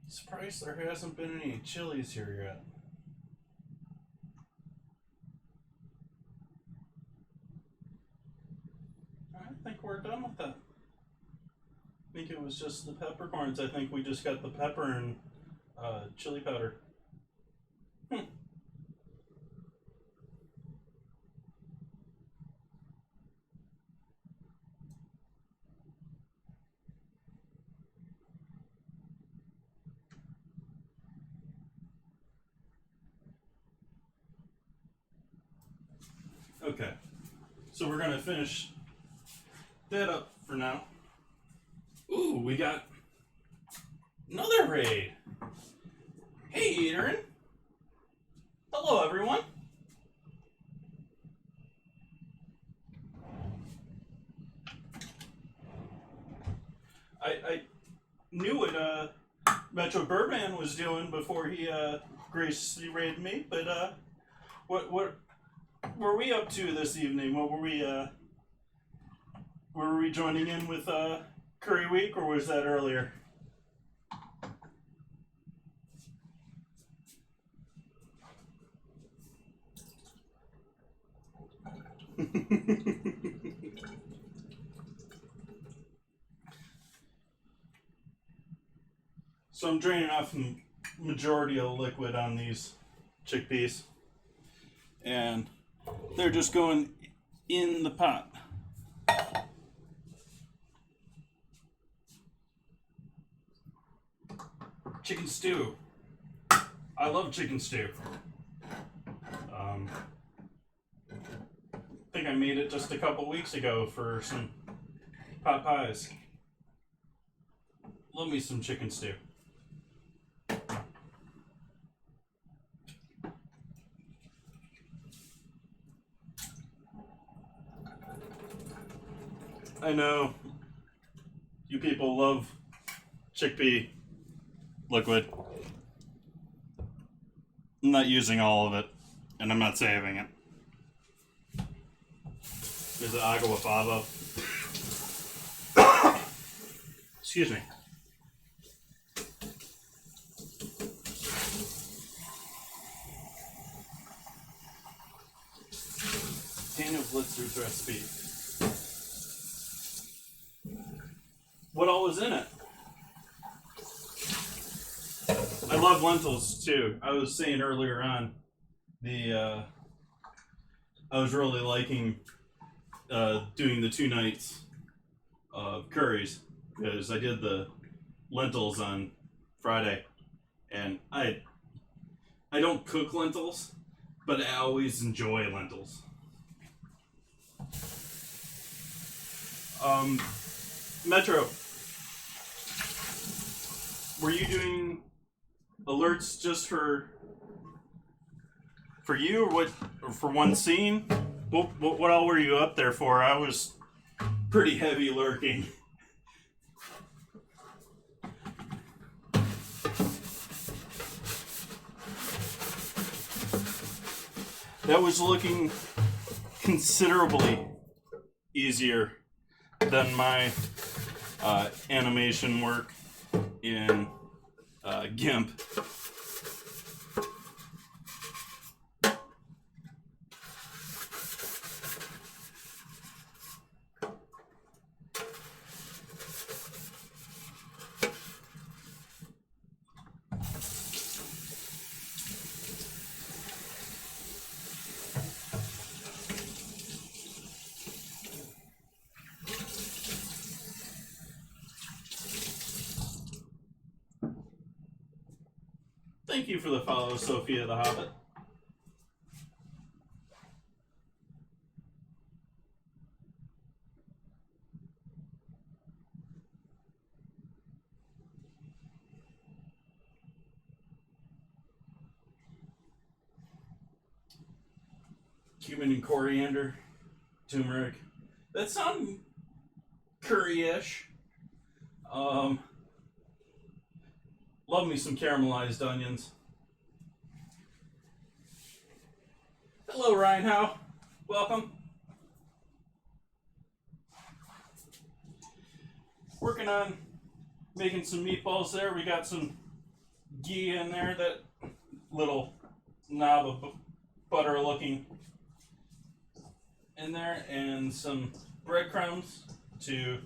Surprised there hasn't been any chilies here yet. I think we're done with that. I think it was just the peppercorns. I think we just got the pepper and chili powder. Okay, so we're gonna finish that up for now. Ooh, we got another raid. Hey, Aaron. Hello, everyone. I knew what Metro Birdman was doing before he graciously raided me, but what were we up to this evening? What were we joining in with Curry Week, or was that earlier? So I'm draining off the majority of the liquid on these chickpeas, and they're just going in the pot. Chicken stew. I love chicken stew. I think I made it just a couple weeks ago for some pot pies. Love me some chicken stew. I know you people love chickpea liquid. I'm not using all of it, and I'm not saving it. There's the agua fava. Excuse me. Daniel Blitzer's recipe. What all was in it? I love lentils too. I was saying earlier on, I was really liking doing the 2 nights of curries because I did the lentils on Friday, and I don't cook lentils, but I always enjoy lentils. Metro, were you doing alerts just for you, or what? Or for one scene? What all were you up there for? I was pretty heavy lurking. That was looking considerably easier than my animation work in GIMP. Thank you for the follow, Sophia the Hobbit. Cumin and coriander, turmeric. That sounds curry-ish. Love me some caramelized onions. Hello, Ryan Howe. Welcome. Working on making some meatballs there. We got some ghee in there, that little knob of butter looking in there, and some breadcrumbs to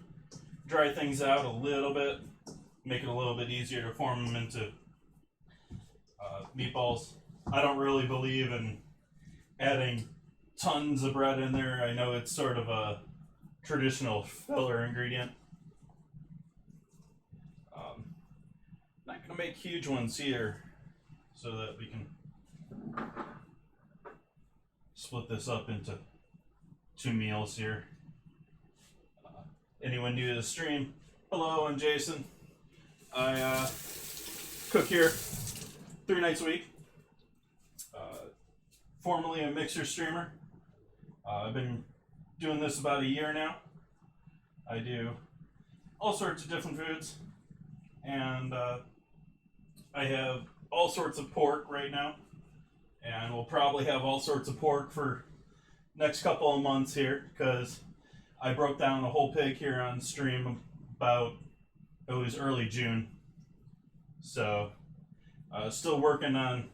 dry things out a little bit, make it a little bit easier to form them into meatballs. I don't really believe in adding tons of bread in there. I know it's sort of a traditional filler ingredient. Not going to make huge ones here so that we can split this up into 2 meals here. Anyone new to the stream, hello, I'm Jason. I cook here 3 nights a week. Formerly a mixer streamer. I've been doing this about a year now. I do all sorts of different foods, and I have all sorts of pork right now, and we'll probably have all sorts of pork for next couple of months here, because I broke down a whole pig here on stream about, it was early June. So still working on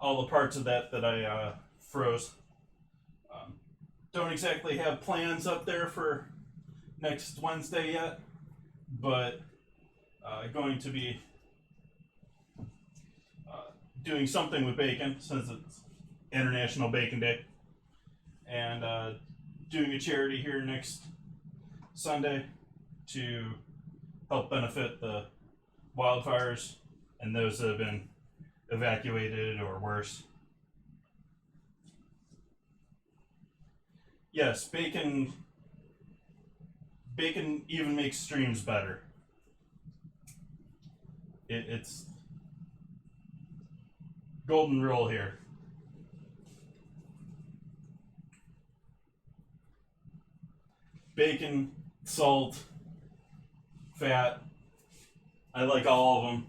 all the parts of that I froze. don't exactly have plans up there for next Wednesday yet, but going to be doing something with bacon since it's International Bacon Day, and doing a charity here next Sunday to help benefit the wildfires and those that have been evacuated or worse. Yes, bacon even makes streams better. It's golden rule here. Bacon, salt, fat. I like all of them,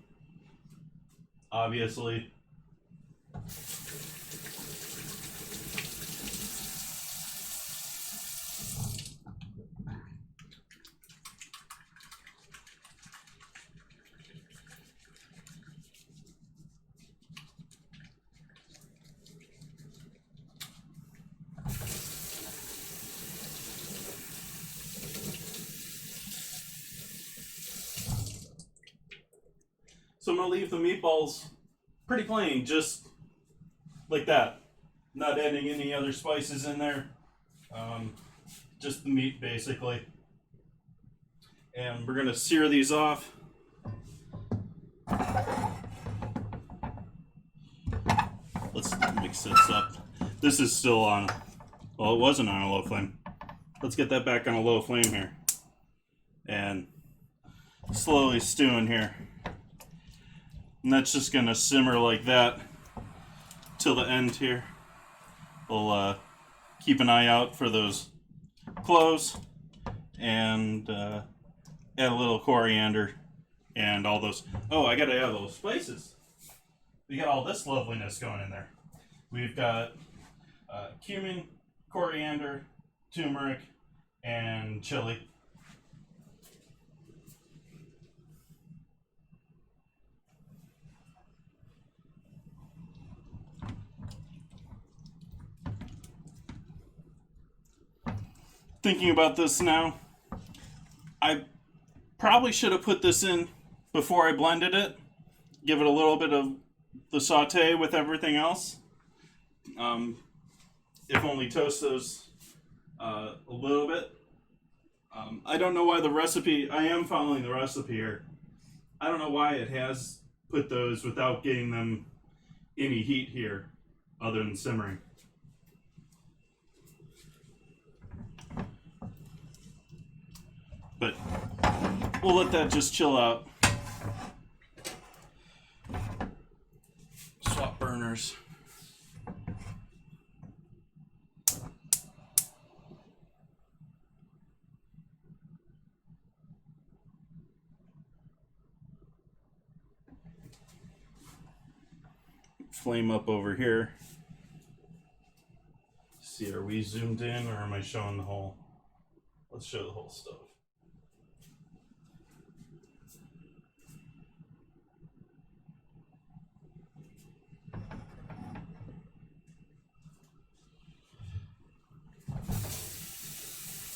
obviously. So I'm gonna leave the meatballs pretty plain, just like that. Not adding any other spices in there. Just the meat, basically. And we're gonna sear these off. Let's mix this up. This is still on, well, it wasn't on a low flame. Let's get that back on a low flame here. And slowly stewing here. And that's just gonna simmer like that till the end here. We'll keep an eye out for those cloves and add a little coriander and all those. Oh, I gotta add those spices. We got all this loveliness going in there. We've got cumin, coriander, turmeric, and chili. Thinking about this now, I probably should have put this in before I blended it. Give it a little bit of the saute with everything else. If only toast those a little bit. I don't know why the recipe, I am following the recipe here. I don't know why it has put those without getting them any heat here other than simmering. But we'll let that just chill out. Swap burners. Flame up over here. See, are we zoomed in or am I showing the whole? Let's show the whole stuff.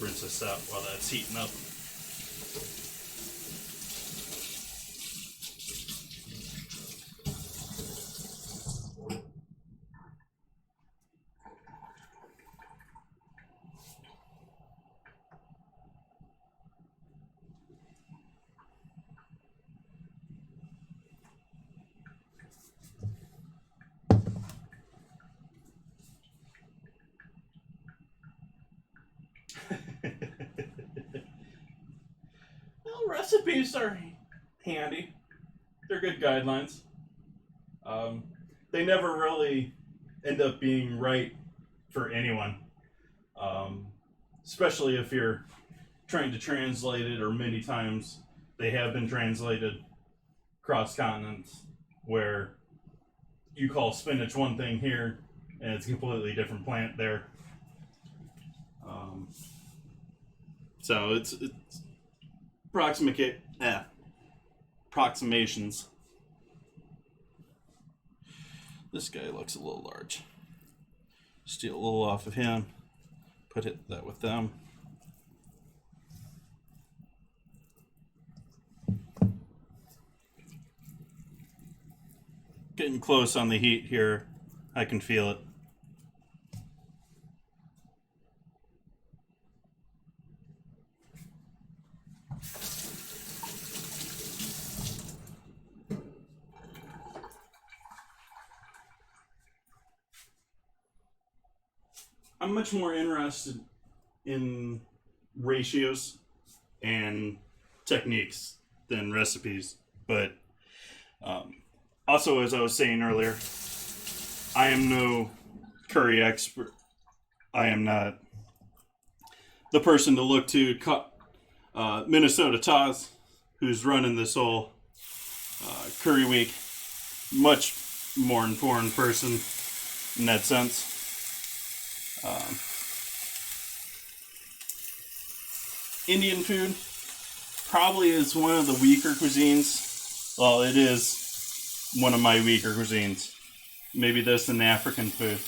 Rinse this out while that's heating up. Well, recipes are handy. They're good guidelines. They never really end up being right for anyone. Especially if you're trying to translate it, or many times they have been translated cross continents where you call spinach one thing here and it's a completely different plant there. So it's approximations. This guy looks a little large. Steal a little off of him. that with them. Getting close on the heat here. I can feel it. I'm much more interested in ratios and techniques than recipes, but also, as I was saying earlier, I am no curry expert. I am not the person to look to. Minnesota Taz, who's running this whole curry week, much more informed person in that sense. Indian food probably is one of the weaker cuisines. Well, it is one of my weaker cuisines. Maybe this and African food.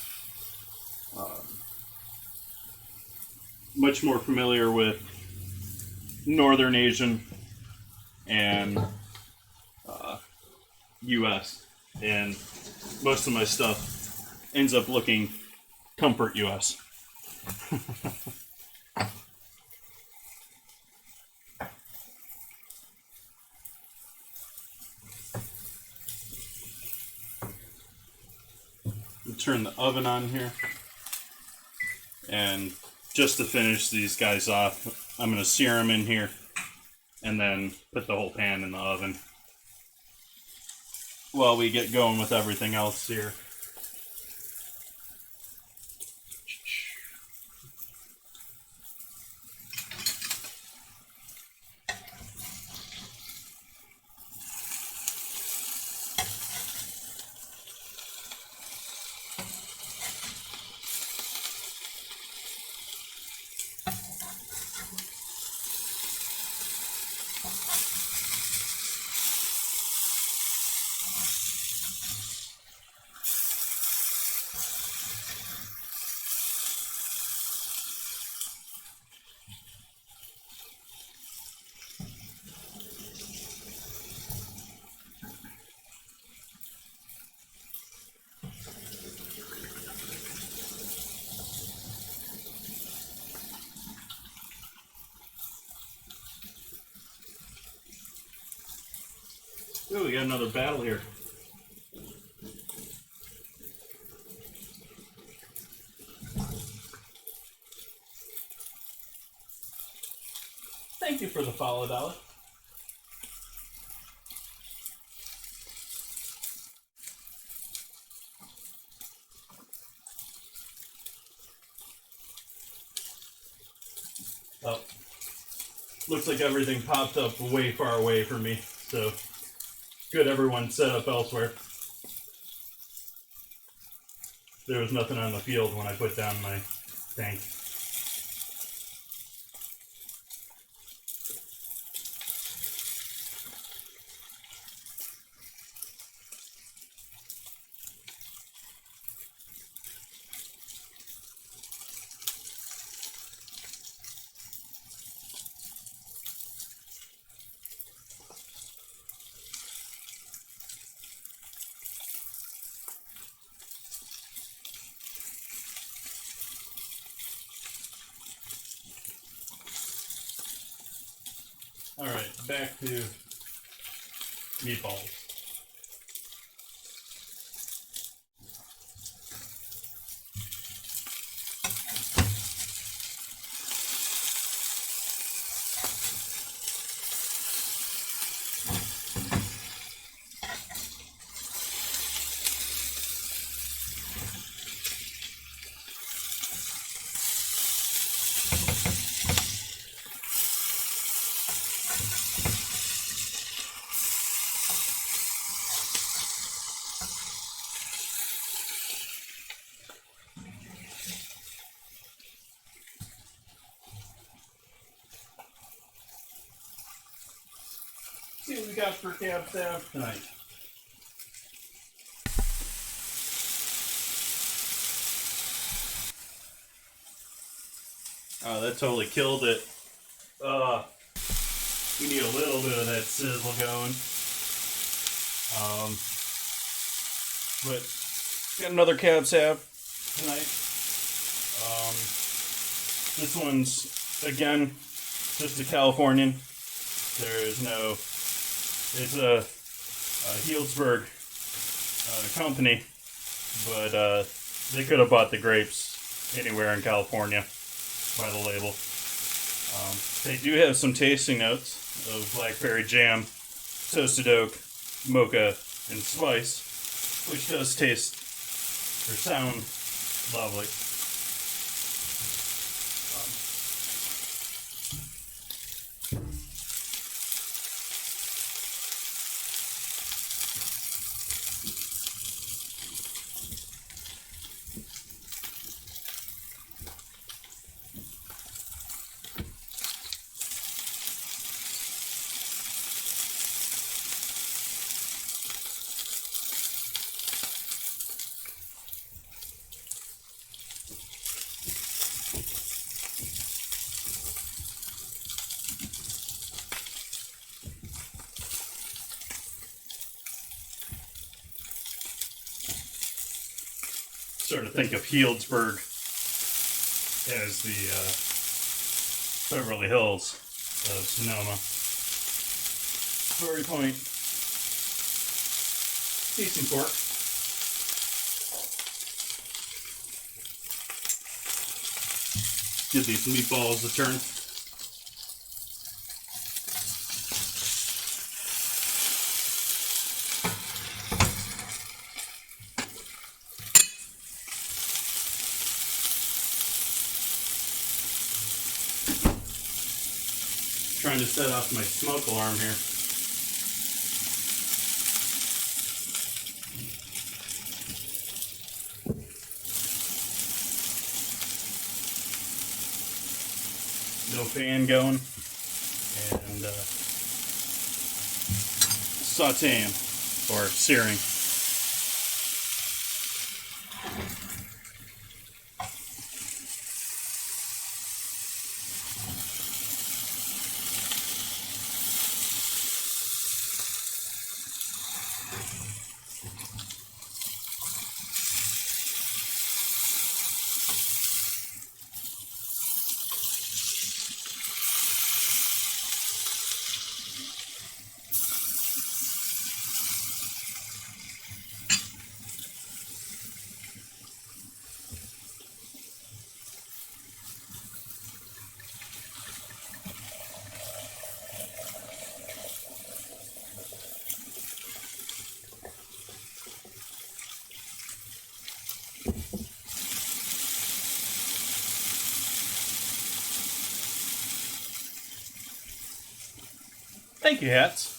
Much more familiar with Northern Asian and U.S. And most of my stuff ends up looking comfort U.S. Turn the oven on here, and just to finish these guys off, I'm going to sear them in here and then put the whole pan in the oven while we get going with everything else here. Oh, we got another battle here. Thank you for the follow, Dollar. Oh, looks like everything popped up way far away from me, so good everyone set up elsewhere. There was nothing on the field when I put down my tank. Alright, back to meatballs. See what we got for cab staff tonight. Oh, that totally killed it. We need a little bit of that sizzle going. But got another cab sauv tonight. This one's again just a Californian. There is no. It's a Healdsburg company, but they could have bought the grapes anywhere in California by the label. They do have some tasting notes of blackberry jam, toasted oak, mocha, and spice, which does taste or sound lovely. Sort of think of Healdsburg as the Beverly Hills of Sonoma. Story Point, decent pork. Give these meatballs a turn. Trying to set off my smoke alarm here. No fan going, and sauteing or searing. Thank you, Hats.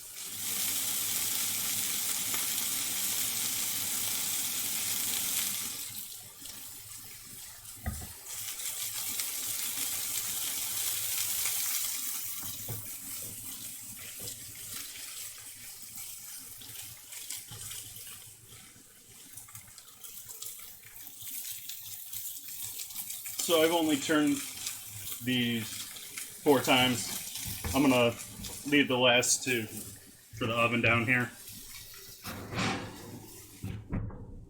So I've only turned these 4 times. I'm gonna leave the last 2 for the oven down here.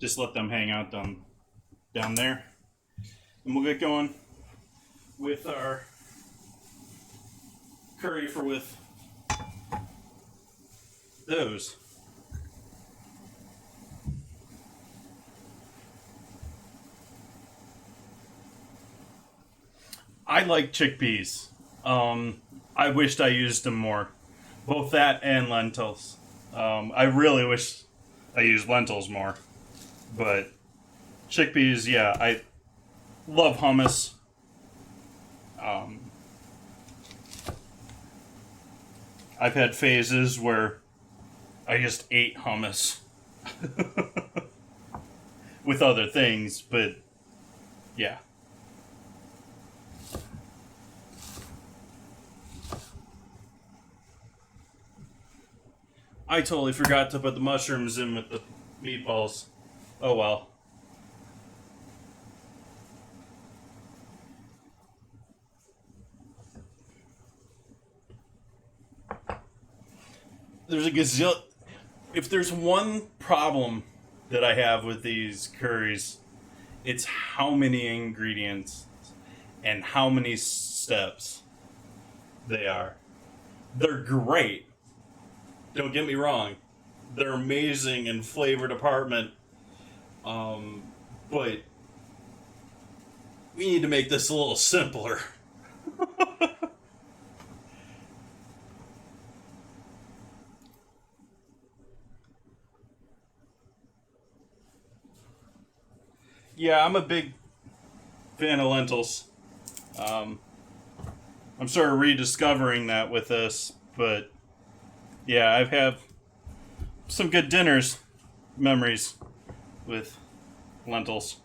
Just let them hang out down there. And we'll get going with our curry for with those. I like chickpeas. I wished I used them more. Both that and lentils. I really wish I used lentils more. But chickpeas, yeah, I love hummus. I've had phases where I just ate hummus with other things, but yeah. I totally forgot to put the mushrooms in with the meatballs. Oh well. there's a gazillion. If there's one problem that I have with these curries, it's how many ingredients and how many steps they are. They're great. Don't get me wrong. They're amazing in flavor department. But we need to make this a little simpler. Yeah, I'm a big fan of lentils. I'm sort of rediscovering that with this, but yeah, I've had some good dinners, memories with lentils.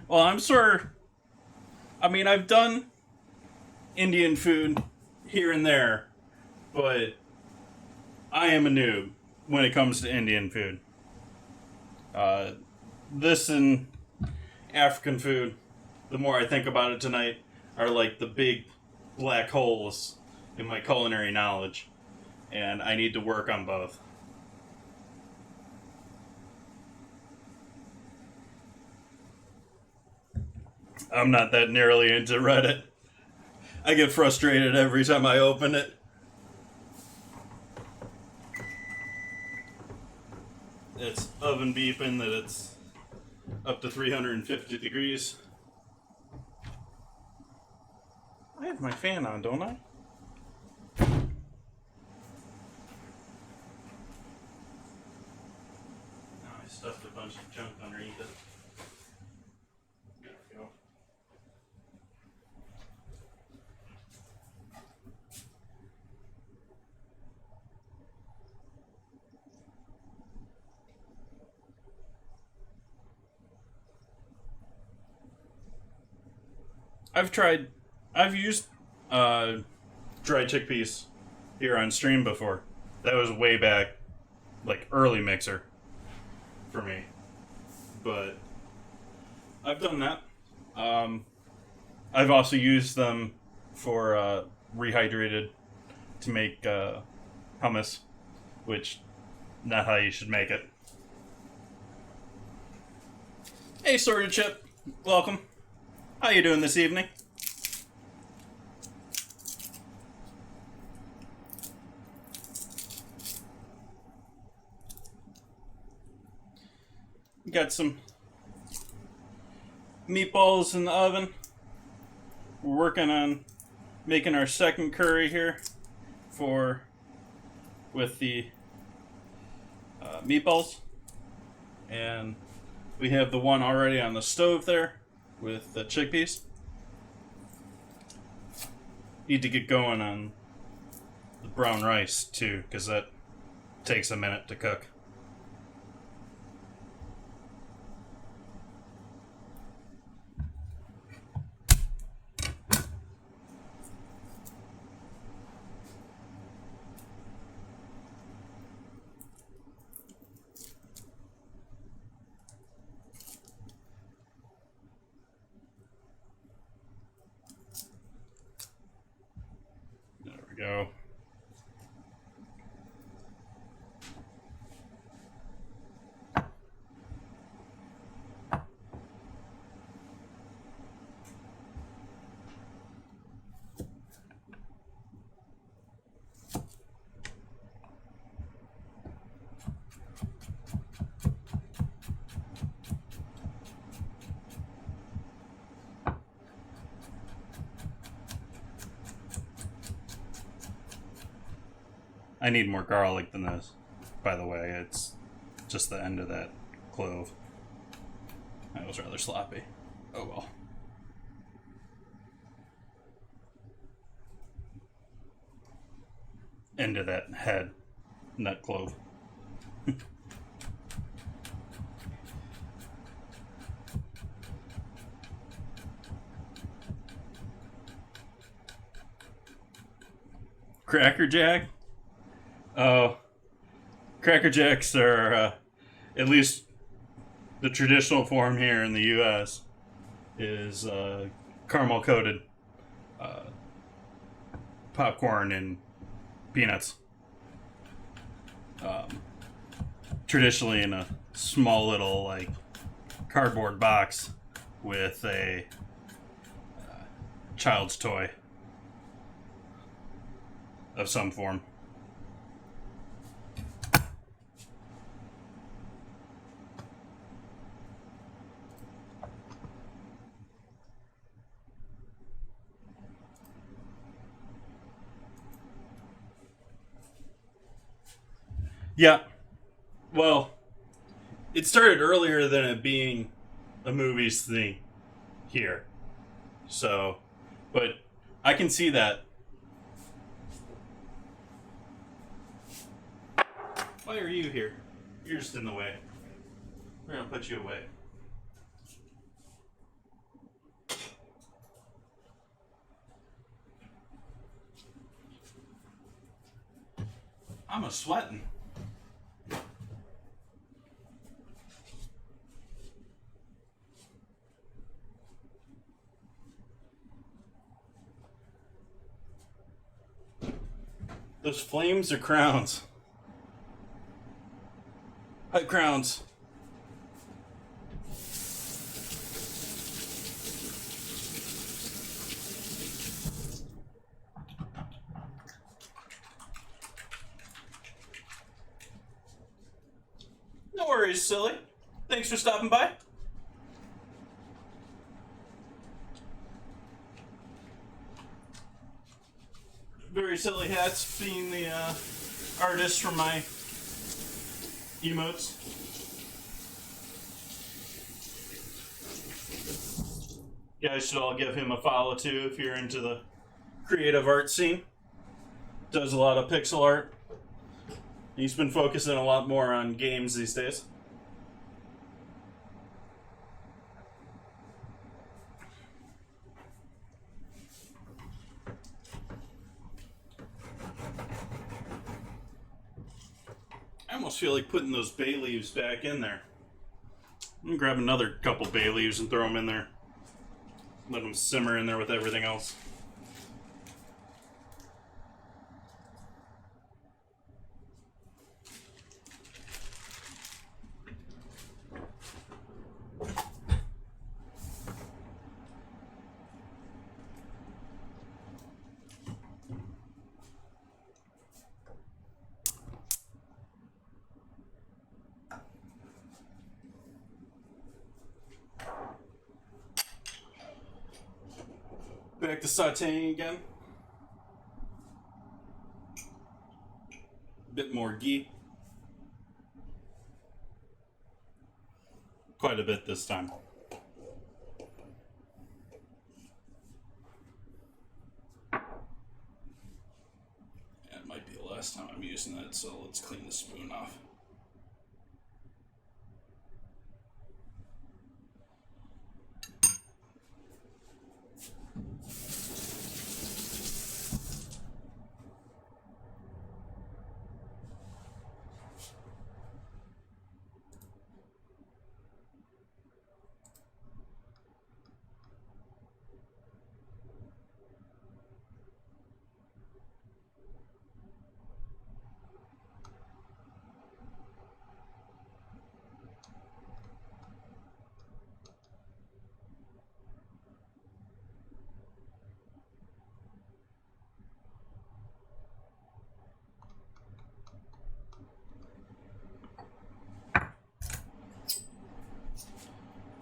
Well, I mean, I've done Indian food here and there, but I am a noob when it comes to Indian food. This and African food, the more I think about it tonight, are like the big black holes in my culinary knowledge, and I need to work on both. I'm not that nearly into Reddit. I get frustrated every time I open it. It's oven beeping that it's up to 350 degrees. I have my fan on, don't I? Oh, I stuffed a bunch of junk underneath it. There we go. I've used dried chickpeas here on stream before. That was way back, like early mixer for me. But I've done that. I've also used them for rehydrated to make hummus, which not how you should make it. Hey, Sorted Chip, welcome. How you doing this evening? Got some meatballs in the oven. We're working on making our second curry here with the meatballs, and we have the one already on the stove there with the chickpeas. Need to get going on the brown rice too, because that takes a minute to cook. Go. I need more garlic than this, by the way. It's just the end of that clove. That was rather sloppy. Oh well. end of that head, nut clove. Cracker Jack? Oh, Cracker Jacks are, at least the traditional form here in the U.S., is caramel coated popcorn and peanuts. Traditionally in a small little like cardboard box with a child's toy of some form. Yeah. Well, it started earlier than it being a movies thing here. So, but I can see that. Why are you here? You're just in the way. We're gonna put you away. I'm a sweating. Those flames are crowns. Pipe crowns. No worries, silly. Thanks for stopping by. Very Silly Hats being the artist for my emotes. You guys should all give him a follow too if you're into the creative art scene. Does a lot of pixel art. He's been focusing a lot more on games these days. I almost feel like putting those bay leaves back in there. I'm gonna grab another couple bay leaves and throw them in there. Let them simmer in there with everything else. Back to sauteing again. A bit more ghee. Quite a bit this time. Yeah, it might be the last time I'm using that, so let's clean the spoon off.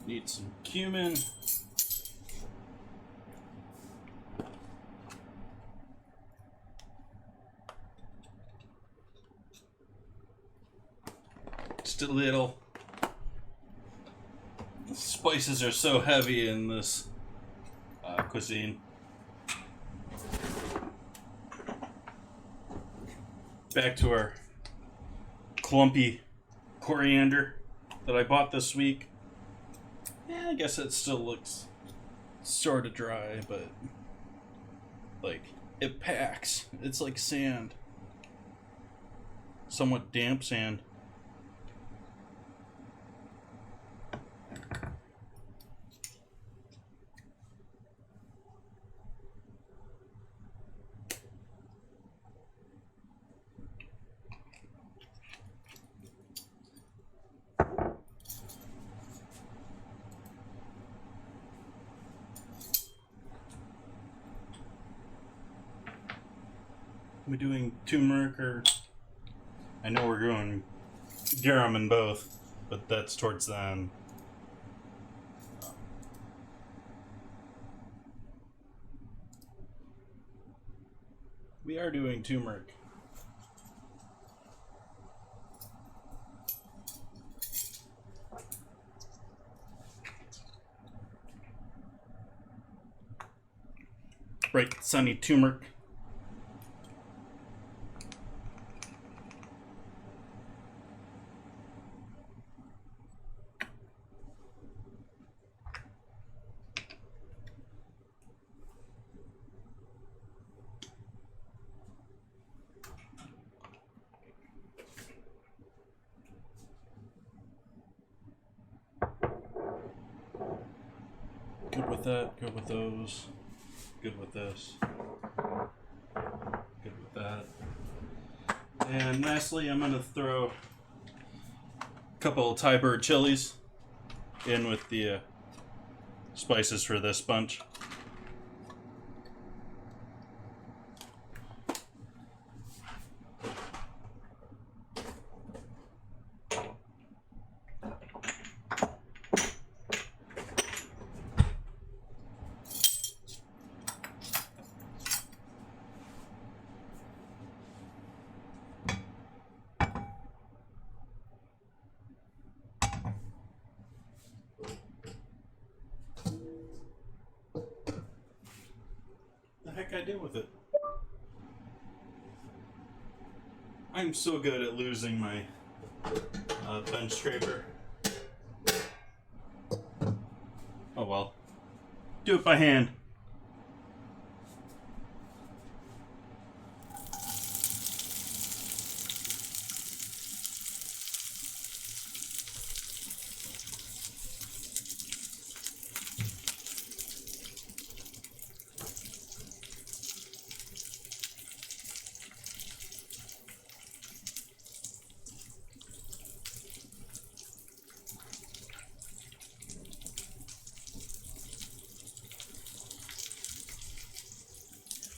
Need some cumin. Just a little. The spices are so heavy in this cuisine. back to our clumpy coriander that I bought this week. Yeah, I guess it still looks sort of dry, but like it packs. It's like sand. Somewhat damp sand. We doing turmeric or? I know we're going garum in both, but that's towards the end. We are doing turmeric. Right, sunny turmeric. Good with that, good with those, good with this, good with that. And lastly, I'm going to throw a couple of Thai bird chilies in with the spices for this bunch. The heck I did with it? I'm so good at losing my bench scraper. Oh well. Do it by hand.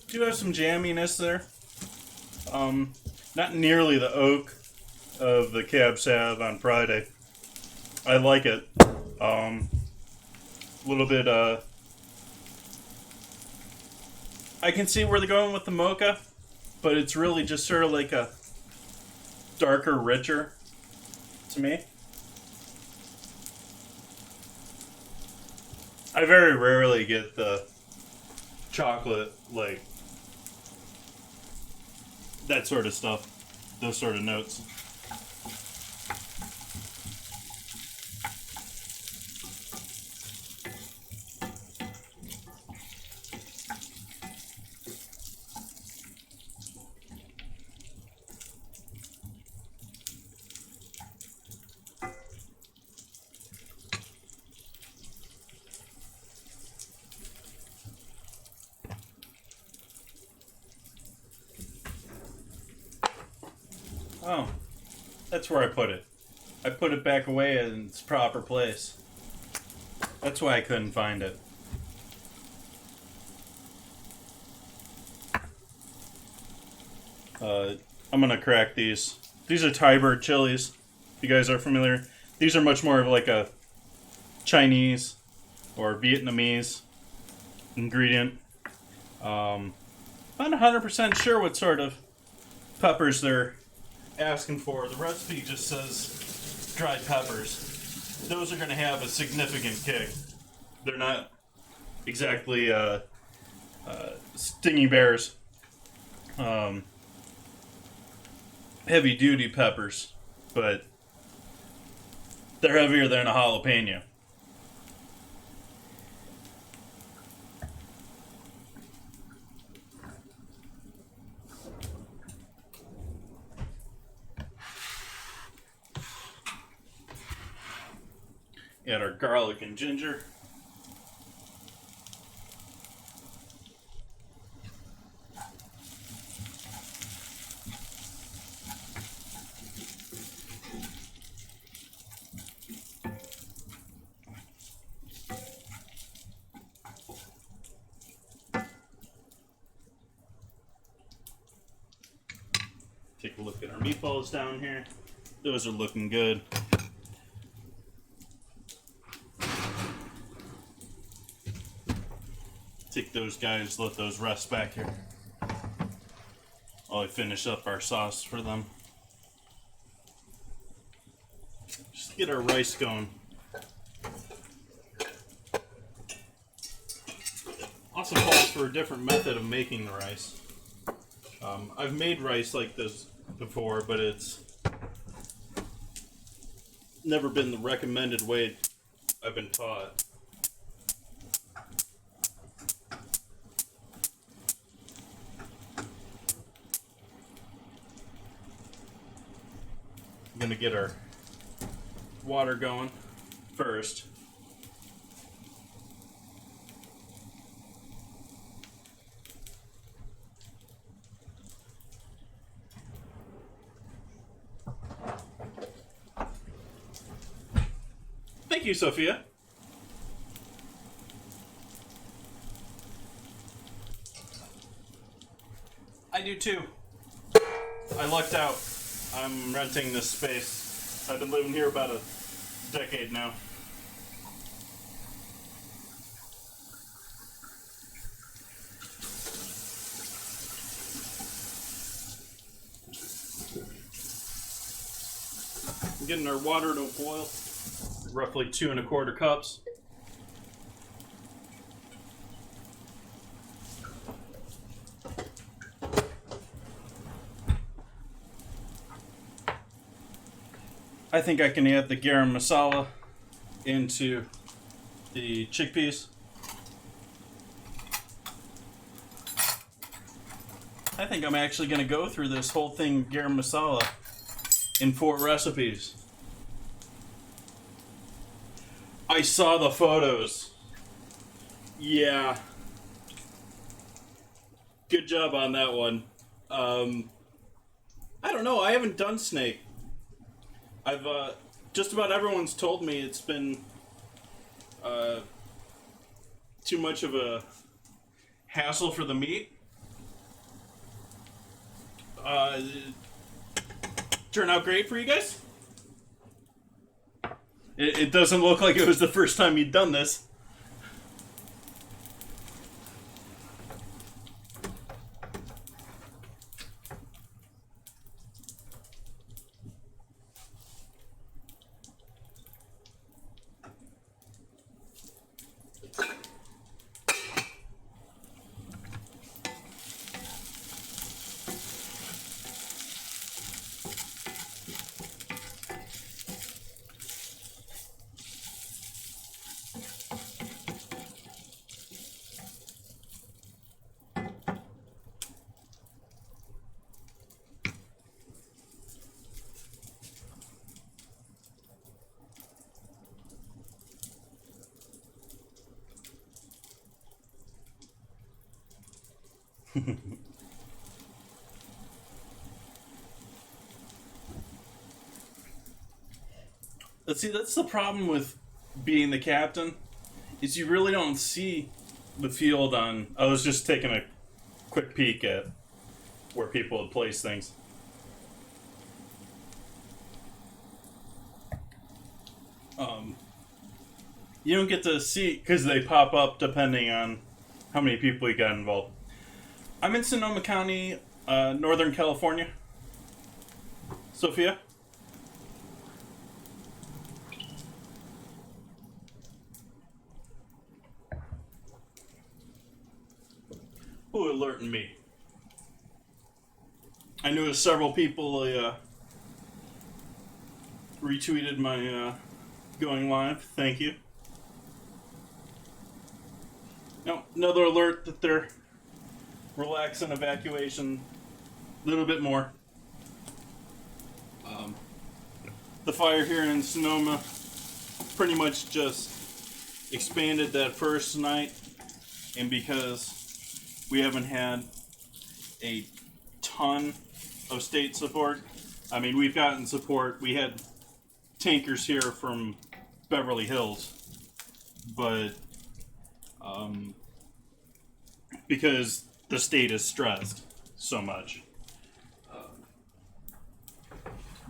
Do have some jamminess there. Not nearly the oak of the Cab Sav on Friday. I like it. A little bit, I can see where they're going with the mocha, but it's really just sort of like a darker, richer to me. I very rarely get the chocolate, like, that sort of stuff, those sort of notes. Oh, that's where I put it. I put it back away in its proper place. That's why I couldn't find it. I'm gonna crack these. These are Thai bird chilies. If you guys are familiar, these are much more of like a Chinese or Vietnamese ingredient. I'm not 100% sure what sort of peppers they're asking for. The recipe just says dried peppers. Those are going to have a significant kick. They're not exactly stingy bears. heavy duty peppers, but they're heavier than a jalapeno. Add our garlic and ginger. Take a look at our meatballs down here. Those are looking good. Take those guys, let those rest back here while I finish up our sauce for them. Just get our rice going. Also calls for a different method of making the rice. I've made rice like this before, but it's never been the recommended way I've been taught. I'm gonna get our water going first. Thank you, Sophia. I do too. I lucked out. I'm renting this space. I've been living here about a decade now. I'm getting our water to a boil. Roughly 2 1/4 cups. I think I can add the garam masala into the chickpeas. I think I'm actually going to go through this whole thing garam masala in 4 recipes. I saw the photos. Yeah. Good job on that one. I don't know. I haven't done snake. I've just about everyone's told me it's been too much of a hassle for the meat. Turn out great for you guys? It doesn't look like it was the first time you'd done this. See, that's the problem with being the captain, is you really don't see the field on... I was just taking a quick peek at where people had placed things. You don't get to see, because they pop up depending on how many people you got involved. I'm in Sonoma County, Northern California. Sophia? Who alerting me? I noticed several people retweeted my going live. Thank you. Now, another alert that they're relaxing evacuation a little bit more. The fire here in Sonoma pretty much just expanded that first night, and because we haven't had a ton of state support, I mean, we've gotten support. We had tankers here from Beverly Hills, but because the state is stressed so much.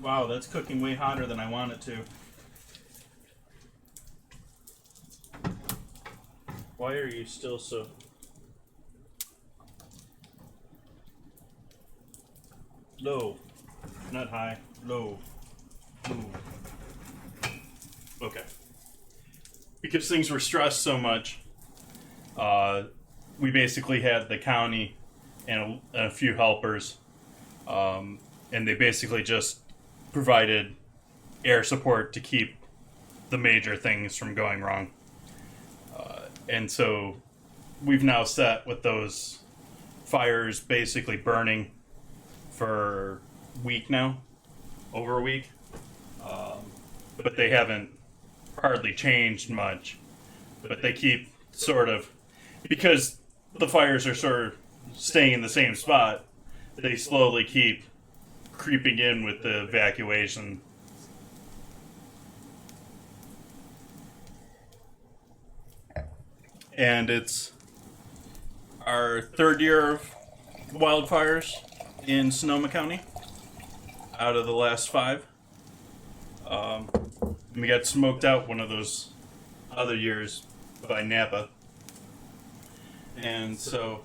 Wow, that's cooking way hotter than I want it to. Why are you still so... Low. Not high. Low. Ooh. Okay. Because things were stressed so much, we basically had the county and a few helpers, and they basically just provided air support to keep the major things from going wrong. And so we've now sat with those fires basically burning for a week now, over a week. But they haven't hardly changed much. But they keep sort of, because the fires are sort of staying in the same spot, they slowly keep creeping in with the evacuation. And it's our third year of wildfires in Sonoma County out of the last 5. We got smoked out one of those other years by Napa. And so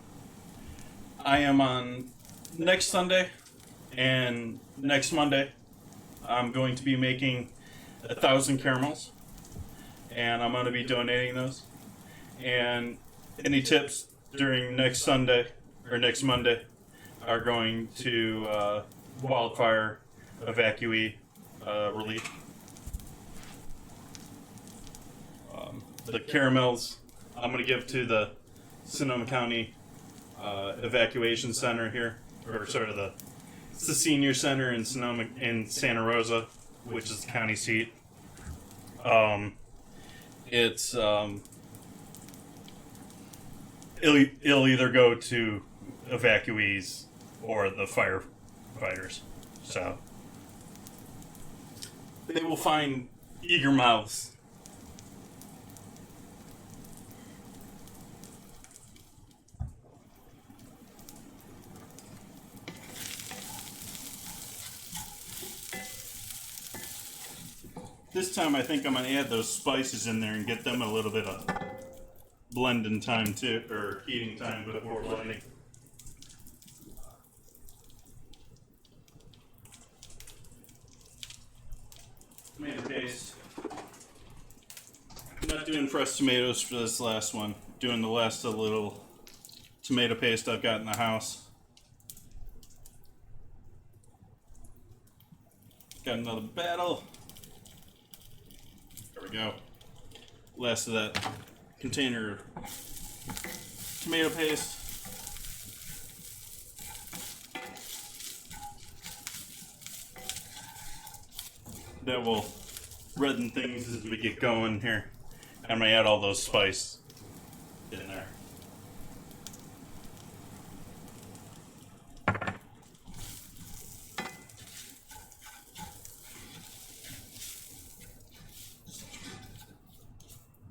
I am on next Sunday and next Monday. I'm going to be making 1,000 caramels, and I'm going to be donating those. And any tips during next Sunday or next Monday are going to wildfire evacuee relief. The caramels I'm going to give to the Sonoma County Evacuation Center here, or sort of it's the senior center in Sonoma, in Santa Rosa, which is the county seat. It'll either go to evacuees or the firefighters. So they will find eager mouths. This time I think I'm going to add those spices in there and get them a little bit of blending time too, or heating time before blending. Tomato paste. I'm not doing fresh tomatoes for this last one. Doing the last of the little tomato paste I've got in the house. Got another battle. There we go. Last of that container of tomato paste. That will redden things as we get going here. I'm gonna add all those spices in there.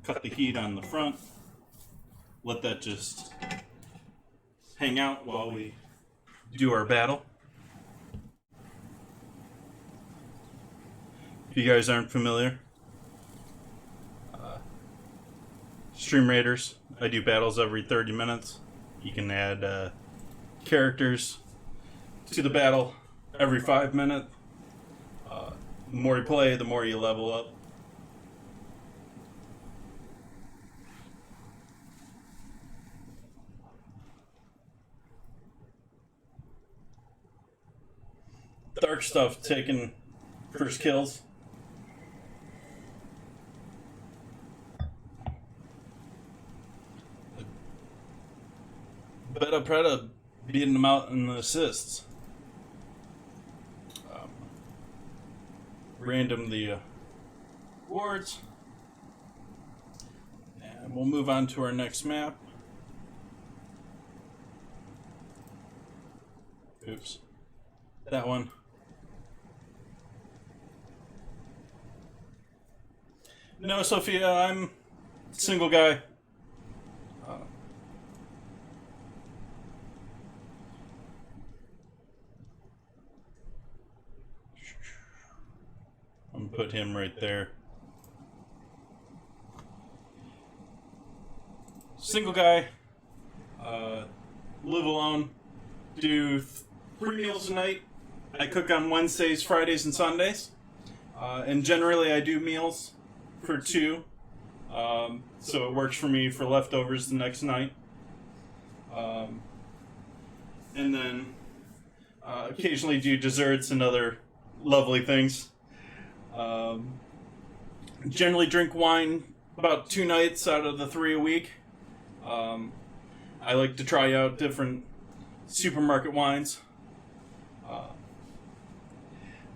Cut the heat on the front. Let that just hang out while we do our battle. If you guys aren't familiar, Stream Raiders, I do battles every 30 minutes. You can add characters to the battle every 5 minutes. The more you play, the more you level up. dark stuff taking first kills. But I'm proud of beating them out in the assists. Random the awards. And we'll move on to our next map. Oops. That one. No, Sophia, I'm single guy. I'm gonna put him right there. Single guy. Live alone. Do 3 meals a night. I cook on Wednesdays, Fridays, and Sundays. And generally I do meals for 2. So it works for me for leftovers the next night. And then occasionally do desserts and other lovely things. Generally drink wine about 2 nights out of the 3 a week. I like to try out different supermarket wines.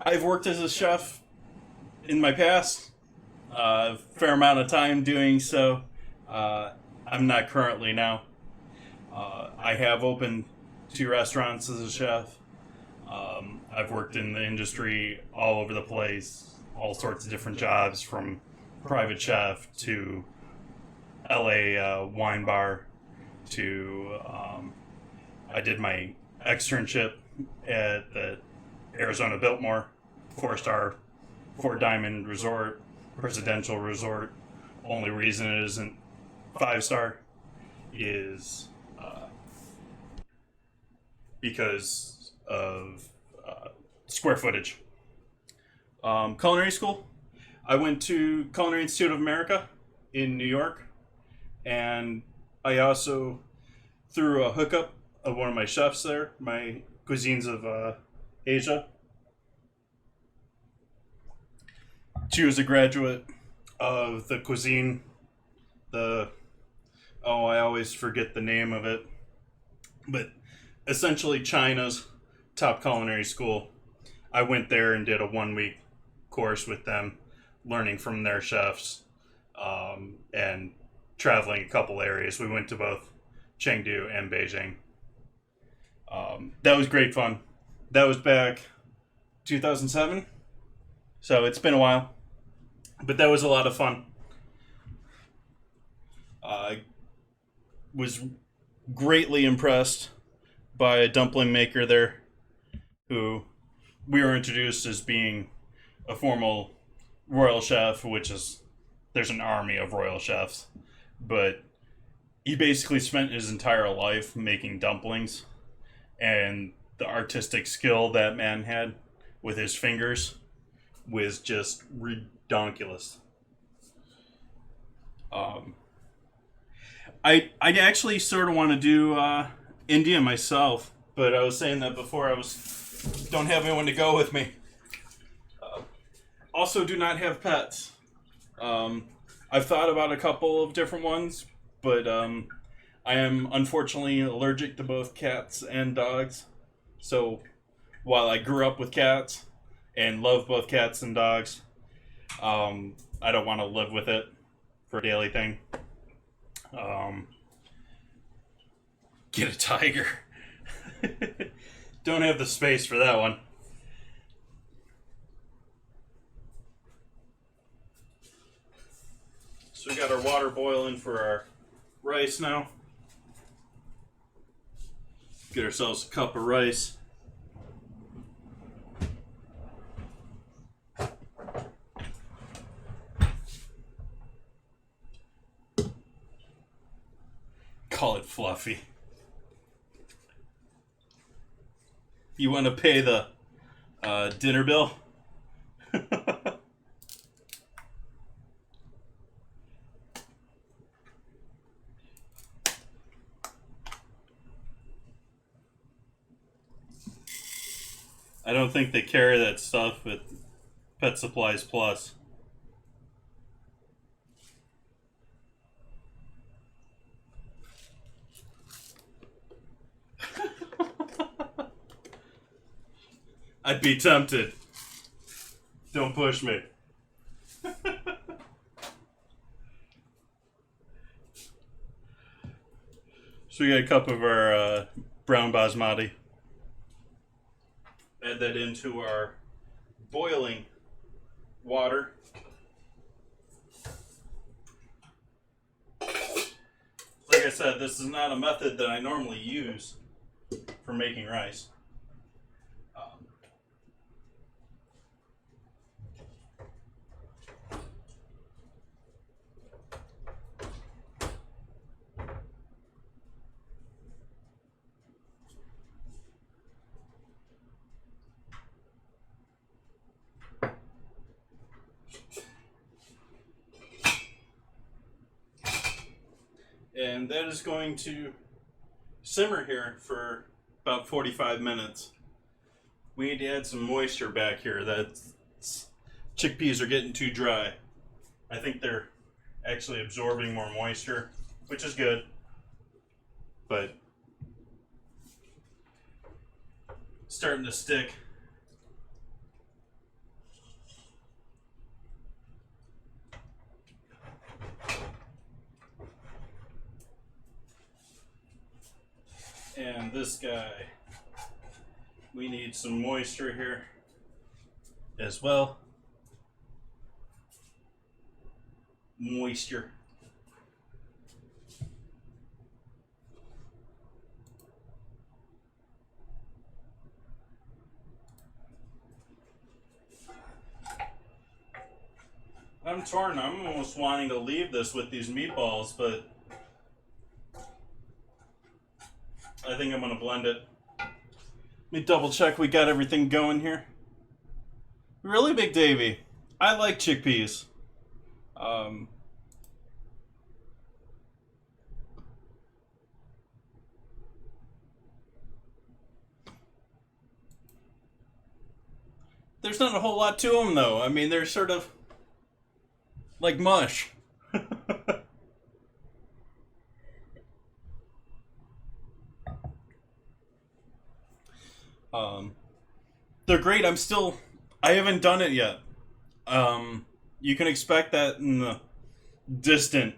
I've worked as a chef in my past, a fair amount of time doing so. I'm not currently now. I have opened 2 restaurants as a chef. I've worked in the industry all over the place, all sorts of different jobs, from private chef to LA wine bar to I did my externship at the Arizona Biltmore 4-star 4-diamond resort, residential resort. Only reason it isn't 5-star is because of square footage. Culinary school. I went to Culinary Institute of America in New York, and I also, through a hookup of one of my chefs there, my cuisines of Asia. She was a graduate of the cuisine, I always forget the name of it, but essentially China's top culinary school. I went there and did a 1-week course with them, learning from their chefs, and traveling a couple areas. We went to both Chengdu and Beijing. That was great fun. That was back 2007, so it's been a while, but that was a lot of fun. I was greatly impressed by a dumpling maker there, who we were introduced as being a formal royal chef, which is, there's an army of royal chefs, but he basically spent his entire life making dumplings, and the artistic skill that man had with his fingers was just redonkulous. I actually sort of want to do India myself, but I was saying that before. Don't have anyone to go with me. Also, do not have pets. I've thought about a couple of different ones, but I am unfortunately allergic to both cats and dogs. So while I grew up with cats and love both cats and dogs, I don't want to live with it for a daily thing. Get a tiger. Don't have the space for that one. So we got our water boiling for our rice now. Get ourselves a cup of rice. Call it fluffy. You want to pay the dinner bill? I don't think they carry that stuff at Pet Supplies Plus. I'd be tempted. Don't push me. So we got a cup of our brown basmati. Add that into our boiling water. Like I said, this is not a method that I normally use for making rice. And that is going to simmer here for about 45 minutes. We need to add some moisture back here. Chickpeas are getting too dry. I think they're actually absorbing more moisture, which is good. But starting to stick. And this guy, we need some moisture here as well. Moisture. I'm torn. I'm almost wanting to leave this with these meatballs, but I think I'm going to blend it. Let me double check we got everything going here. Really, Big Davy? I like chickpeas. There's not a whole lot to them, though. I mean, they're sort of like mush. They're great. I haven't done it yet. You can expect that in the distant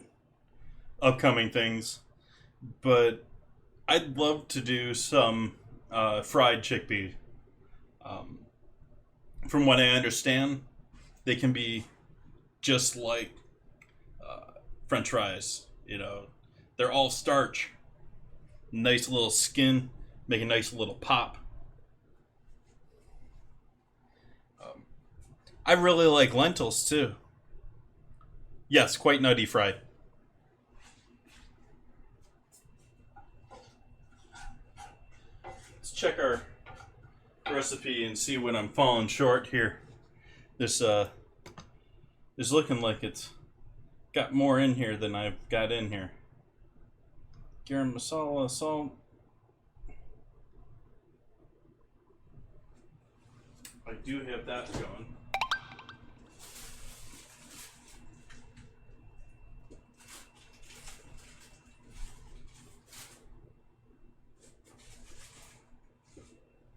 upcoming things, but I'd love to do some fried chickpea. From what I understand, they can be just like French fries. You know, they're all starch. Nice little skin, make a nice little pop. I really like lentils too. Yes, quite nutty fried. Let's check our recipe and see when I'm falling short here. This is looking like it's got more in here than I've got in here. Garam masala, salt. I do have that going.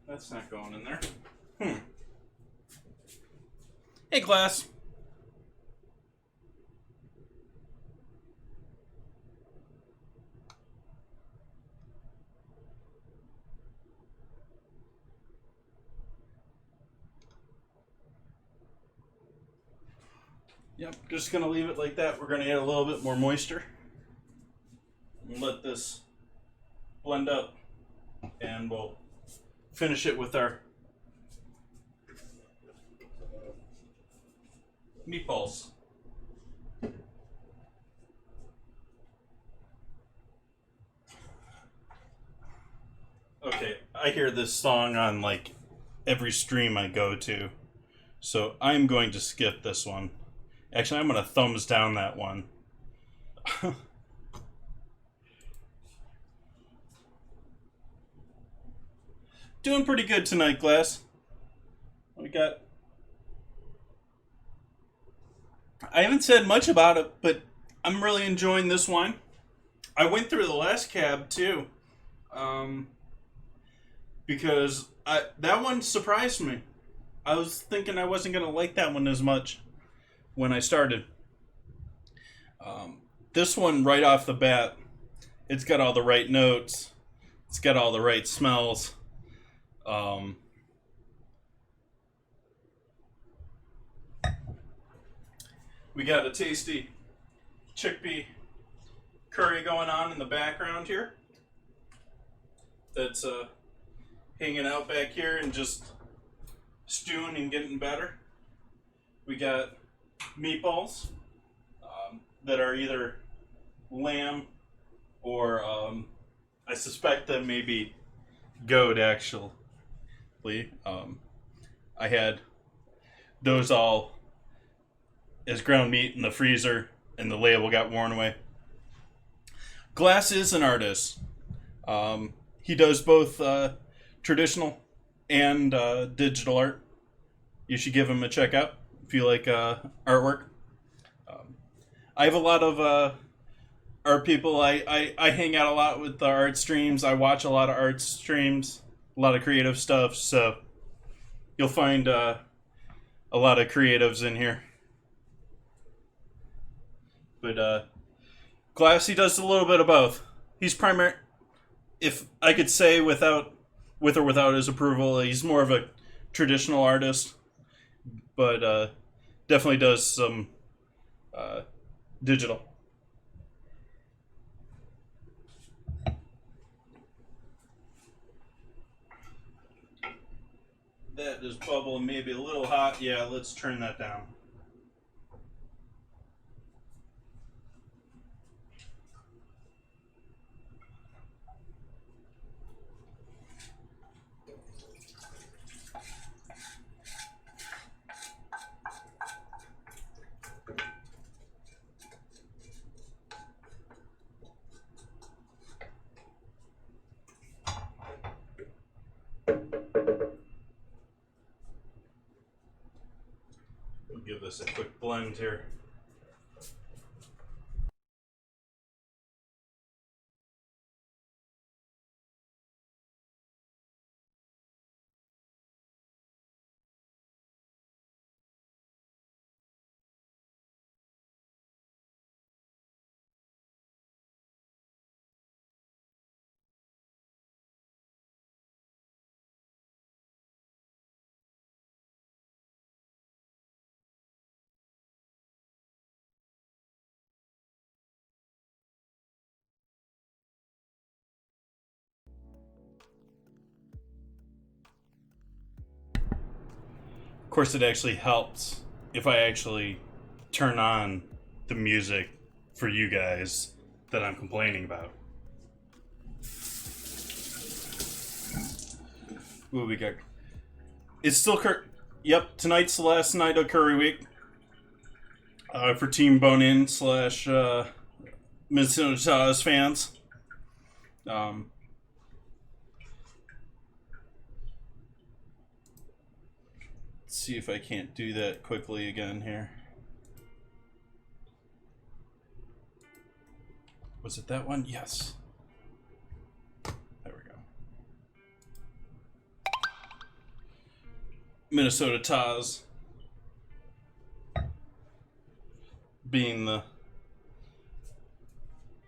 That's not going in there. Hey, class. Yep, just gonna leave it like that. We're gonna add a little bit more moisture and let this blend up, and we'll finish it with our meatballs. Okay, I hear this song on like every stream I go to, so I'm going to skip this one. Actually, I'm going to thumbs down that one. Doing pretty good tonight, Glass. I haven't said much about it, but I'm really enjoying this wine. I went through the last cab too, because that one surprised me. I was thinking I wasn't gonna like that one as much when I started. This one, right off the bat, it's got all the right notes. It's got all the right smells. We got a tasty chickpea curry going on in the background here. That's hanging out back here and just stewing and getting better. We got meatballs that are either lamb or I suspect that maybe goat actually. I had those all as ground meat in the freezer and the label got worn away. Glass is an artist. He does both traditional and digital art. You should give him a check out if you like artwork. I have a lot of art people. I hang out a lot with the art streams. I watch a lot of art streams, a lot of creative stuff. So you'll find a lot of creatives in here. But Glassy does a little bit of both. He's primary. If I could say with or without his approval, he's more of a traditional artist, but definitely does some digital. That is bubbling maybe a little hot. Yeah, let's turn that down. Give this a quick blend here. Of course, it actually helps if I actually turn on the music for you guys that I'm complaining about. What we got? It's still Yep, tonight's the last night of Curry Week for Team Bone In / Minnesota's fans. See if I can't do that quickly again here. Was it that one? Yes. There we go. Minnesota Taz being the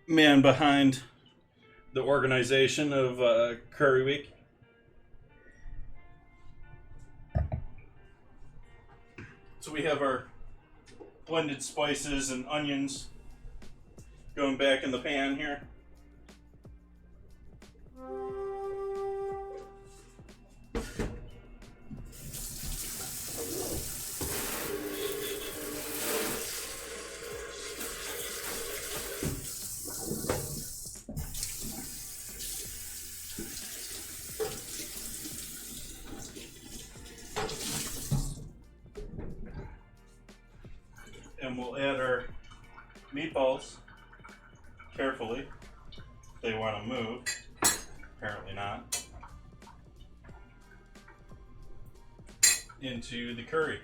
man behind the organization of Curry Week. So we have our blended spices and onions going back in the pan here. And we'll add our meatballs carefully. They want to move. Apparently not. into the curry.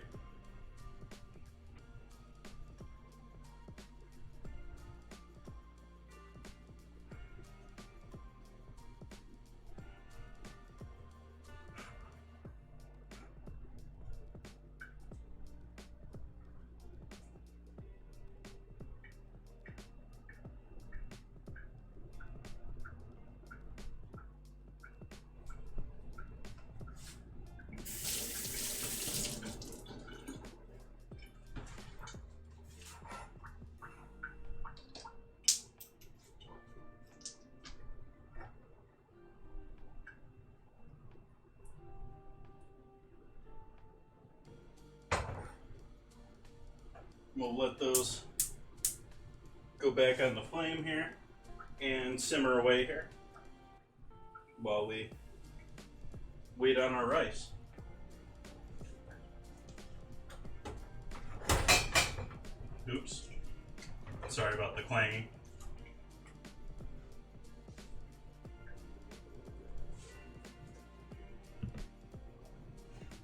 We'll let those go back on the flame here and simmer away here while we wait on our rice. Oops. Sorry about the clanging.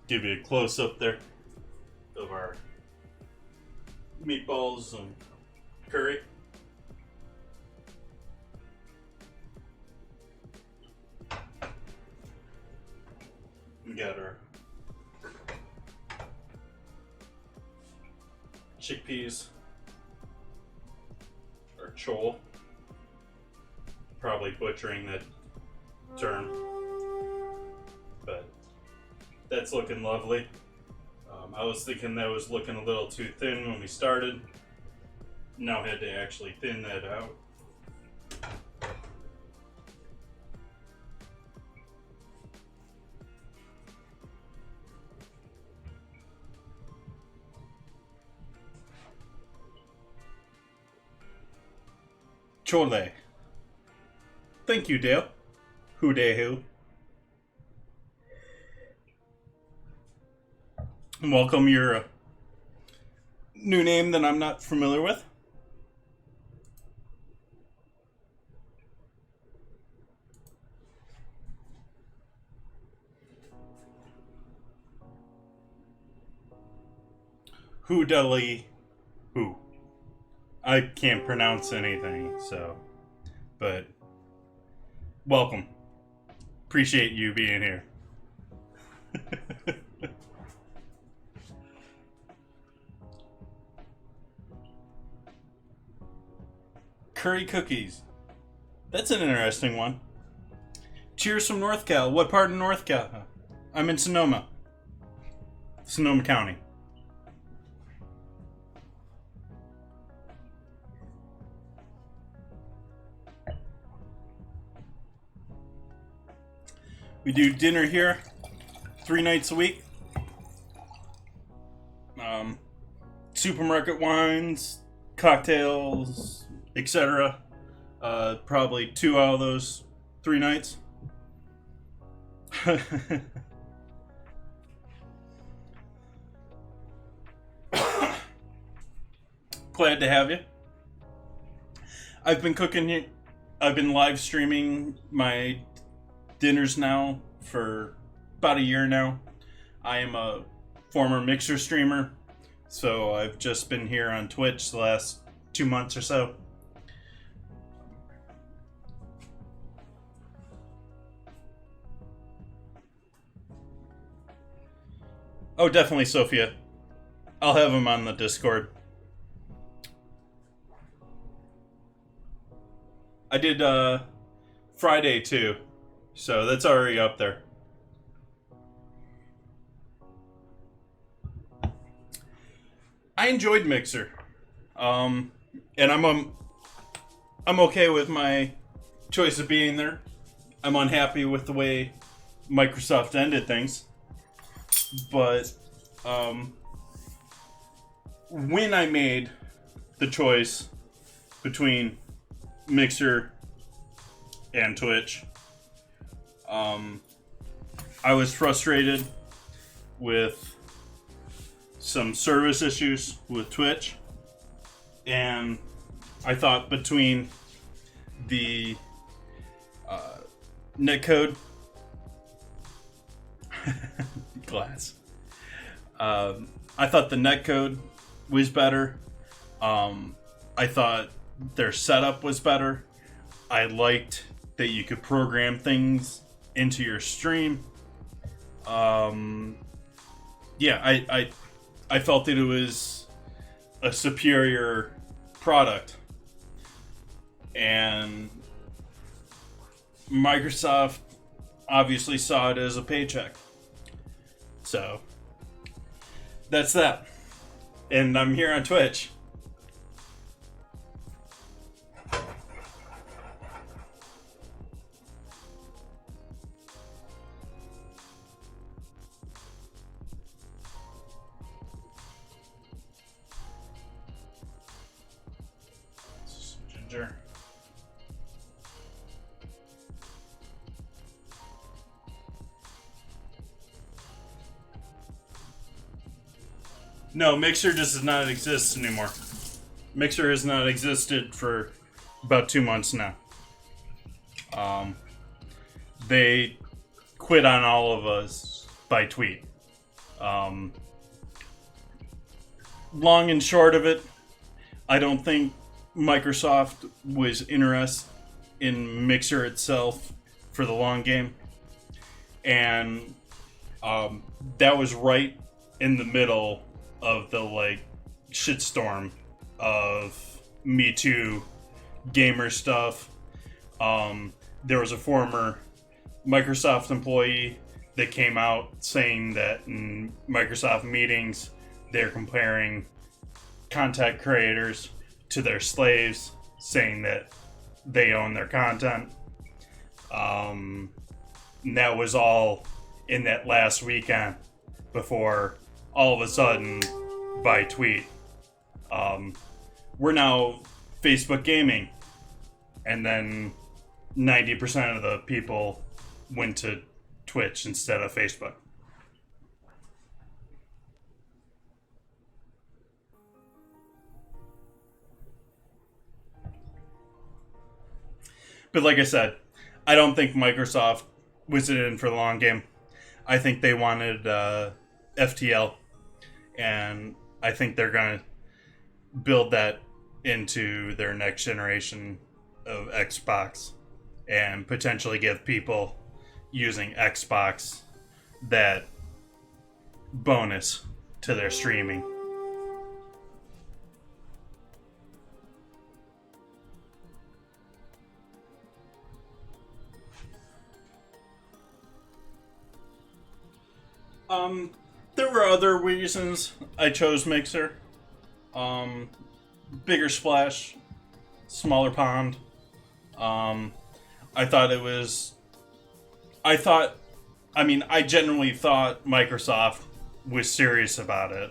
Give you a close up there of our meatballs and curry. We got our chickpeas, or chole. Probably butchering that term, but that's looking lovely. I was thinking that was looking a little too thin when we started. Now had to actually thin that out. Chole. Thank you, Dale. Who dey who? Welcome your new name that I'm not familiar with. Who Deli who? I can't pronounce anything, so but welcome. Appreciate you being here. Curry cookies. That's an interesting one. Cheers from North Cal. What part of North Cal? I'm in Sonoma. Sonoma County. We do dinner here 3 nights a week. Supermarket wines, cocktails, etc. Probably 2 out of those 3 nights. Glad to have you. I've been cooking. I've been live streaming my dinners now for about a year now. I am a former Mixer streamer, so I've just been here on Twitch the last 2 months or so. Oh, definitely Sophia. I'll have him on the Discord. I did Friday too, so that's already up there. I enjoyed Mixer, and I'm okay with my choice of being there. I'm unhappy with the way Microsoft ended things, but when I made the choice between Mixer and Twitch, I was frustrated with some service issues with Twitch, and I thought between the netcode glass, I thought the netcode was better. I thought their setup was better. I liked that you could program things into your stream. I felt that it was a superior product. And Microsoft obviously saw it as a paycheck. So, that's that. And I'm here on Twitch. Ginger. No, Mixer does not exist anymore. Mixer has not existed for about 2 months now. They quit on all of us by tweet. Long and short of it, I don't think Microsoft was interested in Mixer itself for the long game. And that was right in the middle of the shitstorm of Me Too gamer stuff. There was a former Microsoft employee that came out saying that in Microsoft meetings they're comparing content creators to their slaves, saying that they own their content. And that was all in that last weekend before all of a sudden, by tweet, we're now Facebook gaming. And then 90% of the people went to Twitch instead of Facebook. But like I said, I don't think Microsoft was in for the long game. I think they wanted FTL, and I think they're going to build that into their next generation of Xbox and potentially give people using Xbox that bonus to their streaming. There were other reasons I chose Mixer. Bigger splash, smaller pond. I genuinely thought Microsoft was serious about it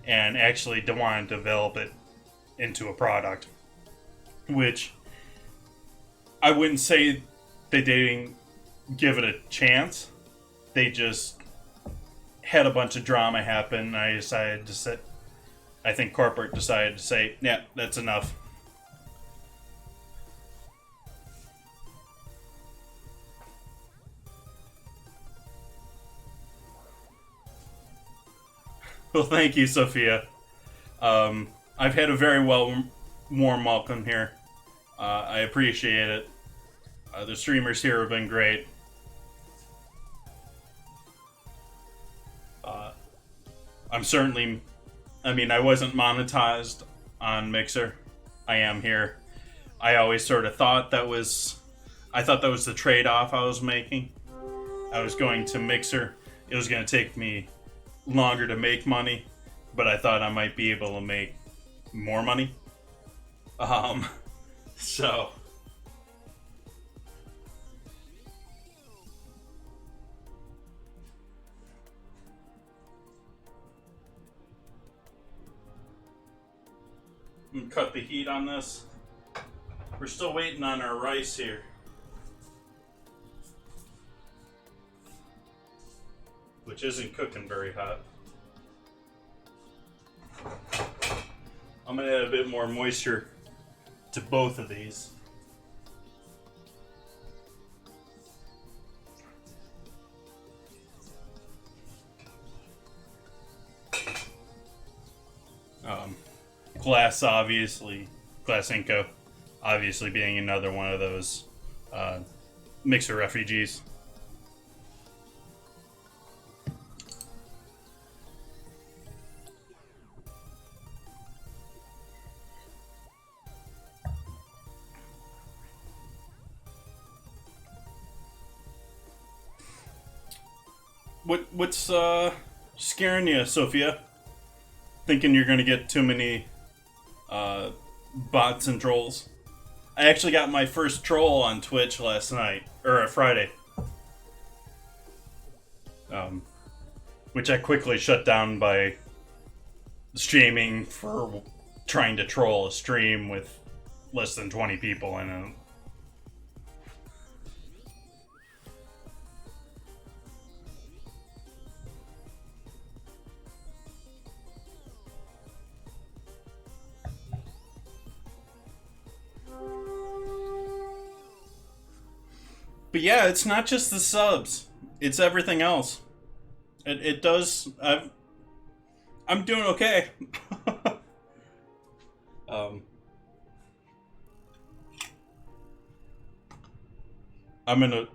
and actually wanted to develop it into a product. Which I wouldn't say they didn't give it a chance. They just had a bunch of drama happen. I think corporate decided to say, yeah, that's enough. Well, thank you, Sophia. I've had a very warm welcome here. I appreciate it. The streamers here have been great. I wasn't monetized on Mixer. I am here. I always sort of thought that was the trade-off I was making. I was going to Mixer. It was going to take me longer to make money, but I thought I might be able to make more money. So... cut the heat on this. We're still waiting on our rice here. Which isn't cooking very hot. I'm going to add a bit more moisture to both of these. Glass, obviously. Glass Inco, obviously being another one of those mixer refugees. What's scaring you, Sophia? Thinking you're gonna get too many bots and trolls? I actually got my first troll on Twitch last night, or Friday, which I quickly shut down by streaming for trying to troll a stream with less than 20 people in it. But yeah, it's not just the subs; it's everything else. It does. I'm doing okay. I'm an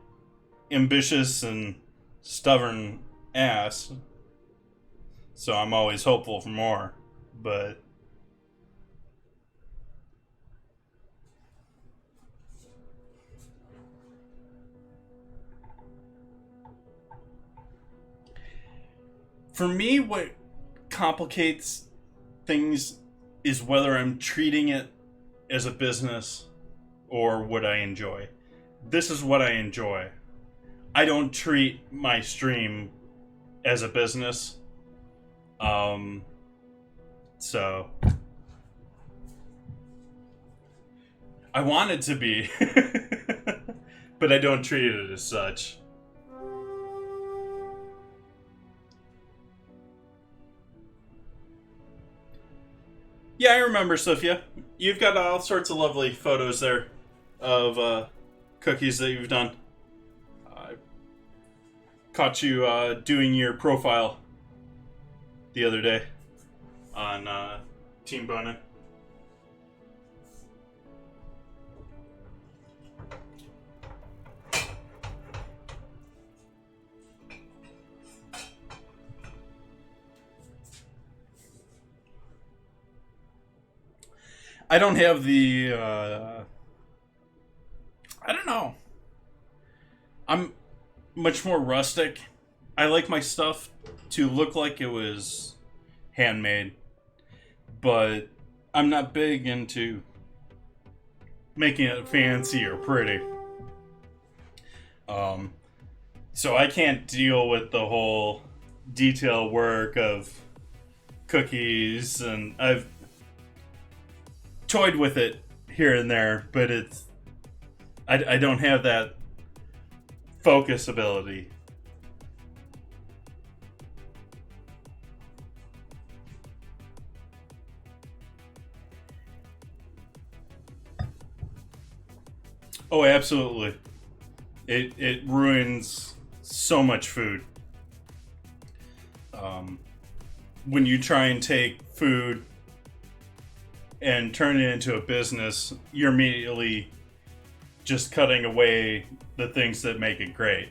ambitious and stubborn ass, so I'm always hopeful for more. But for me, what complicates things is whether I'm treating it as a business or what I enjoy. This is what I enjoy. I don't treat my stream as a business. So I want it to be, but I don't treat it as such. Yeah, I remember, Sophia. You've got all sorts of lovely photos there of cookies that you've done. I caught you doing your profile the other day on Team Bonin. I don't have the, I don't know. I'm much more rustic. I like my stuff to look like it was handmade, but I'm not big into making it fancy or pretty. So I can't deal with the whole detail work of cookies, and I've toyed with it here and there, but I don't have that focus ability. Oh, absolutely. It ruins so much food. When you try and take food and turn it into a business, you're immediately just cutting away the things that make it great,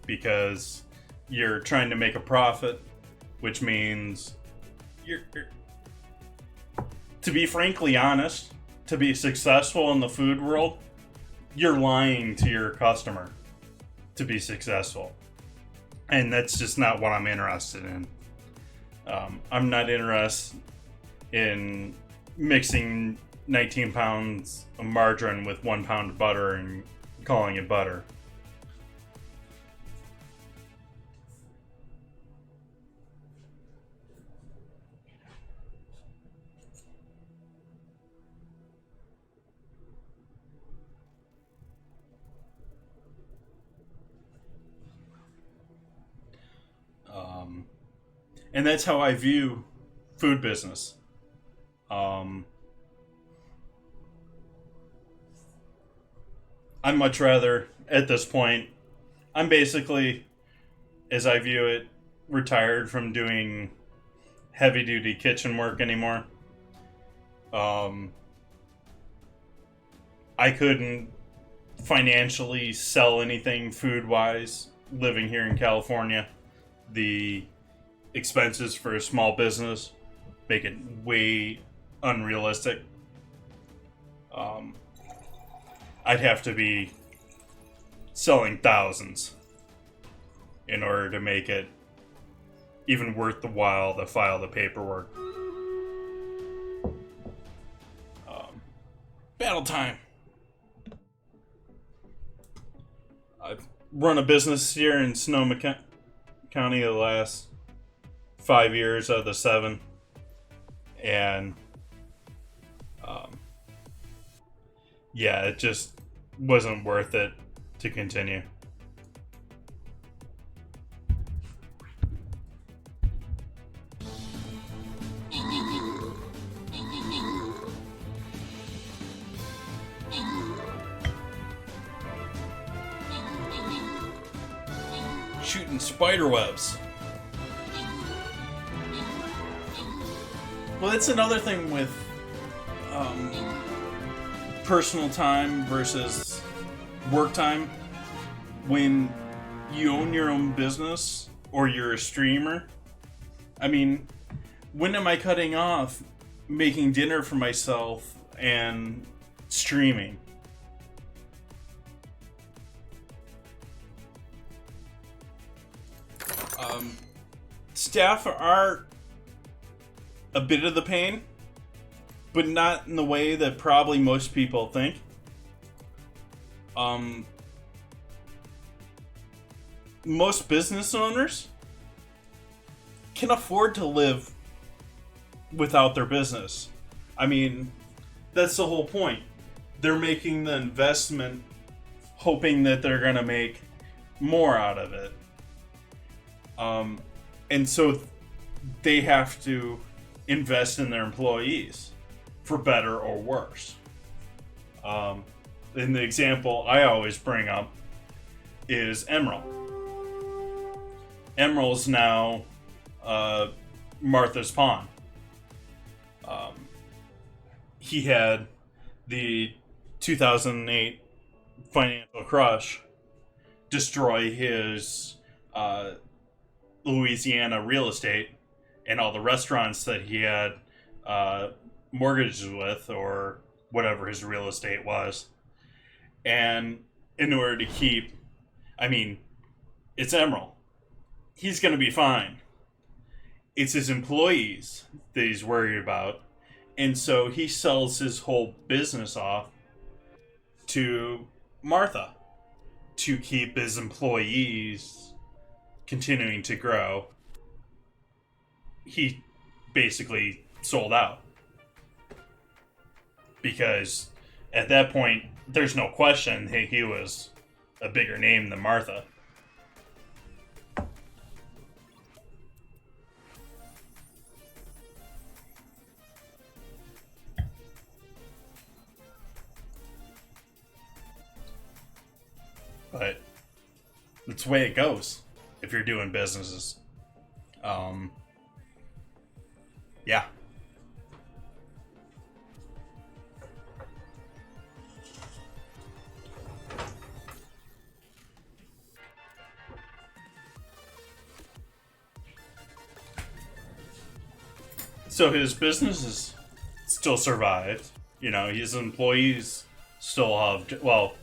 because you're trying to make a profit, which means you're to be frankly honest, to be successful in the food world, you're lying to your customer to be successful. And that's just not what I'm interested in. I'm not interested in mixing 19 pounds of margarine with 1 pound of butter and calling it butter. And that's how I view food business. I'd much rather, at this point, I'm basically, as I view it, retired from doing heavy-duty kitchen work anymore. I couldn't financially sell anything food-wise living here in California. The expenses for a small business make it way unrealistic. I'd have to be selling thousands in order to make it even worth the while to file the paperwork. Battle time. I've run a business here in Sonoma County the last 5 years out of the 7, and yeah, it just wasn't worth it to continue. Shooting spider webs. Well, that's another thing with personal time versus work time. When you own your own business or you're a streamer, I mean, when am I cutting off making dinner for myself and streaming? Staff are a bit of the pain, but not in the way that probably most people think. Most business owners can afford to live without their business. I mean, that's the whole point. They're making the investment hoping that they're going to make more out of it. And so they have to invest in their employees, for better or worse. And the example I always bring up is Emerald. Emerald's now Martha's Pawn. He had the 2008 financial crush destroy his Louisiana real estate and all the restaurants that he had mortgages with, or whatever his real estate was. And in order to keep, I mean, it's Emerald. He's going to be fine. It's his employees that he's worried about. And so he sells his whole business off to Martha to keep his employees continuing to grow. He basically sold out. Because at that point, there's no question he was a bigger name than Martha. But that's the way it goes if you're doing businesses. Yeah. So his business is still survived. You know, his employees still have, well,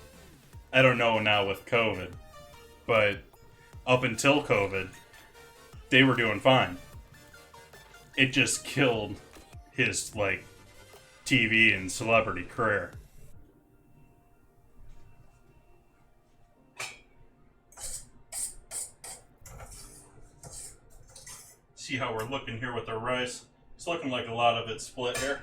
I don't know now with COVID, but up until COVID, they were doing fine. It just killed his, like, TV and celebrity career. See how we're looking here with our rice? It's looking like a lot of it's split here.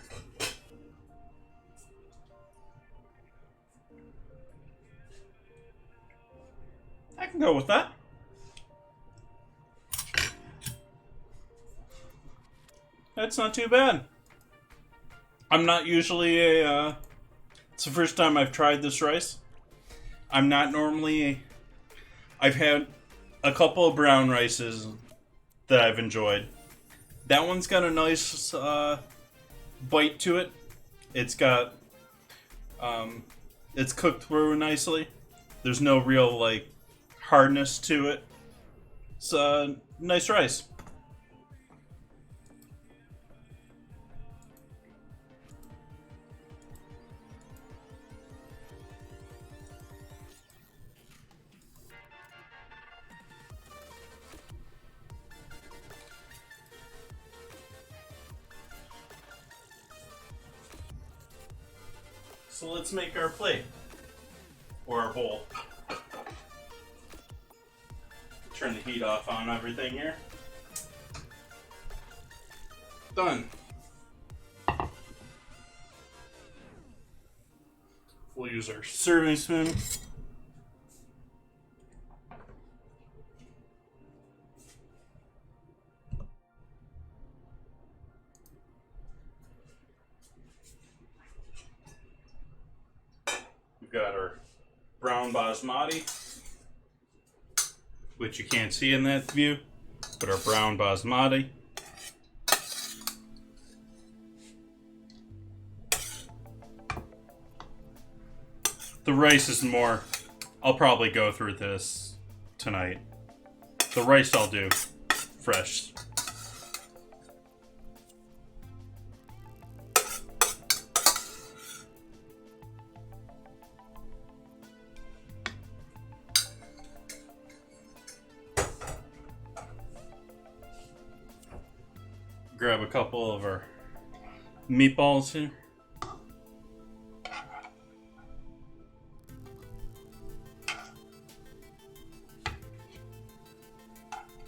I can go with that. That's not too bad. I'm not usually it's the first time I've tried this rice. I'm not normally... I've had a couple of brown rices that I've enjoyed. That one's got a nice bite to it. It's got, it's cooked through nicely. There's no real, like, hardness to it. It's nice rice. So let's make our plate. Or our bowl. Turn the heat off on everything here. Done. We'll use our serving spoon. We've got our brown basmati, which you can't see in that view, but our brown basmati. The rice is more, I'll probably go through this tonight. The rice I'll do fresh. Grab a couple of our meatballs here.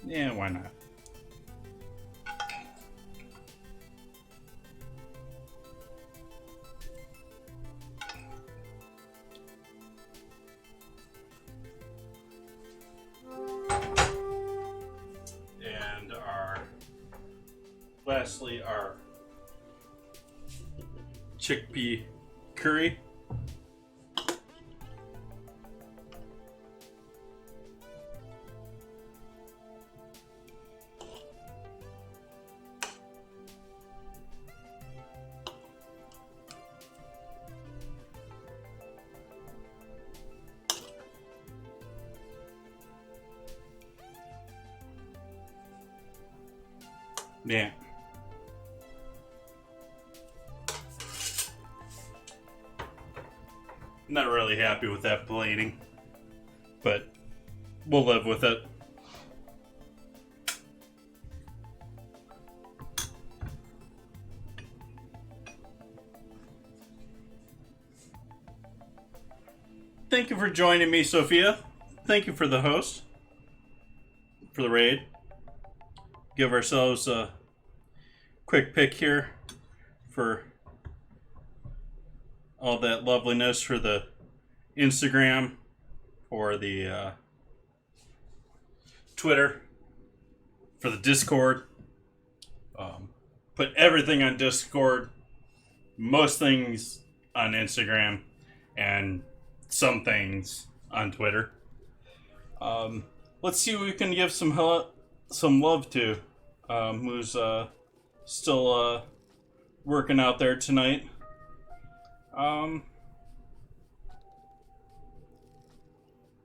Yeah, why not? And lastly, our chickpea curry. Yeah. Not really happy with that plating, but we'll live with it. Thank you for joining me, Sophia. Thank you for the host, for the raid. Give ourselves a quick pick here for all that loveliness for the Instagram or the Twitter, for the Discord. Put everything on Discord, most things on Instagram, and some things on Twitter. Let's see what we can give some love to, who's still working out there tonight. Oh,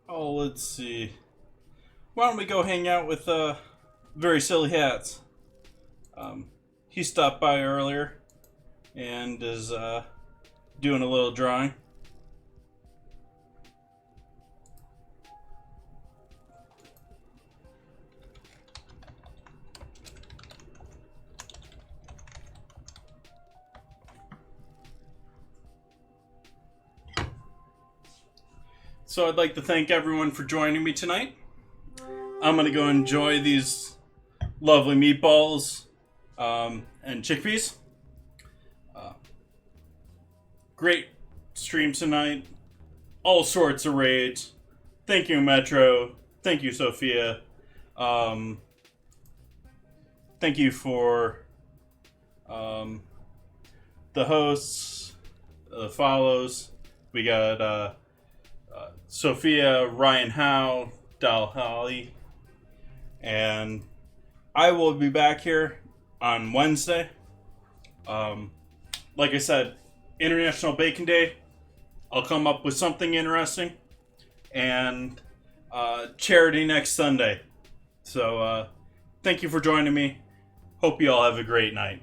let's see. Why don't we go hang out with Very Silly Hats? He stopped by earlier and is doing a little drawing. So I'd like to thank everyone for joining me tonight. I'm going to go enjoy these lovely meatballs and chickpeas. Great stream tonight. All sorts of raids. Thank you, Metro. Thank you, Sophia. Thank you for the hosts, the follows. We got Sophia, Ryan Howe, Dal Holly, and I will be back here on Wednesday. Like I said, International Bacon Day, I'll come up with something interesting. And charity next Sunday. So thank you for joining me. Hope you all have a great night.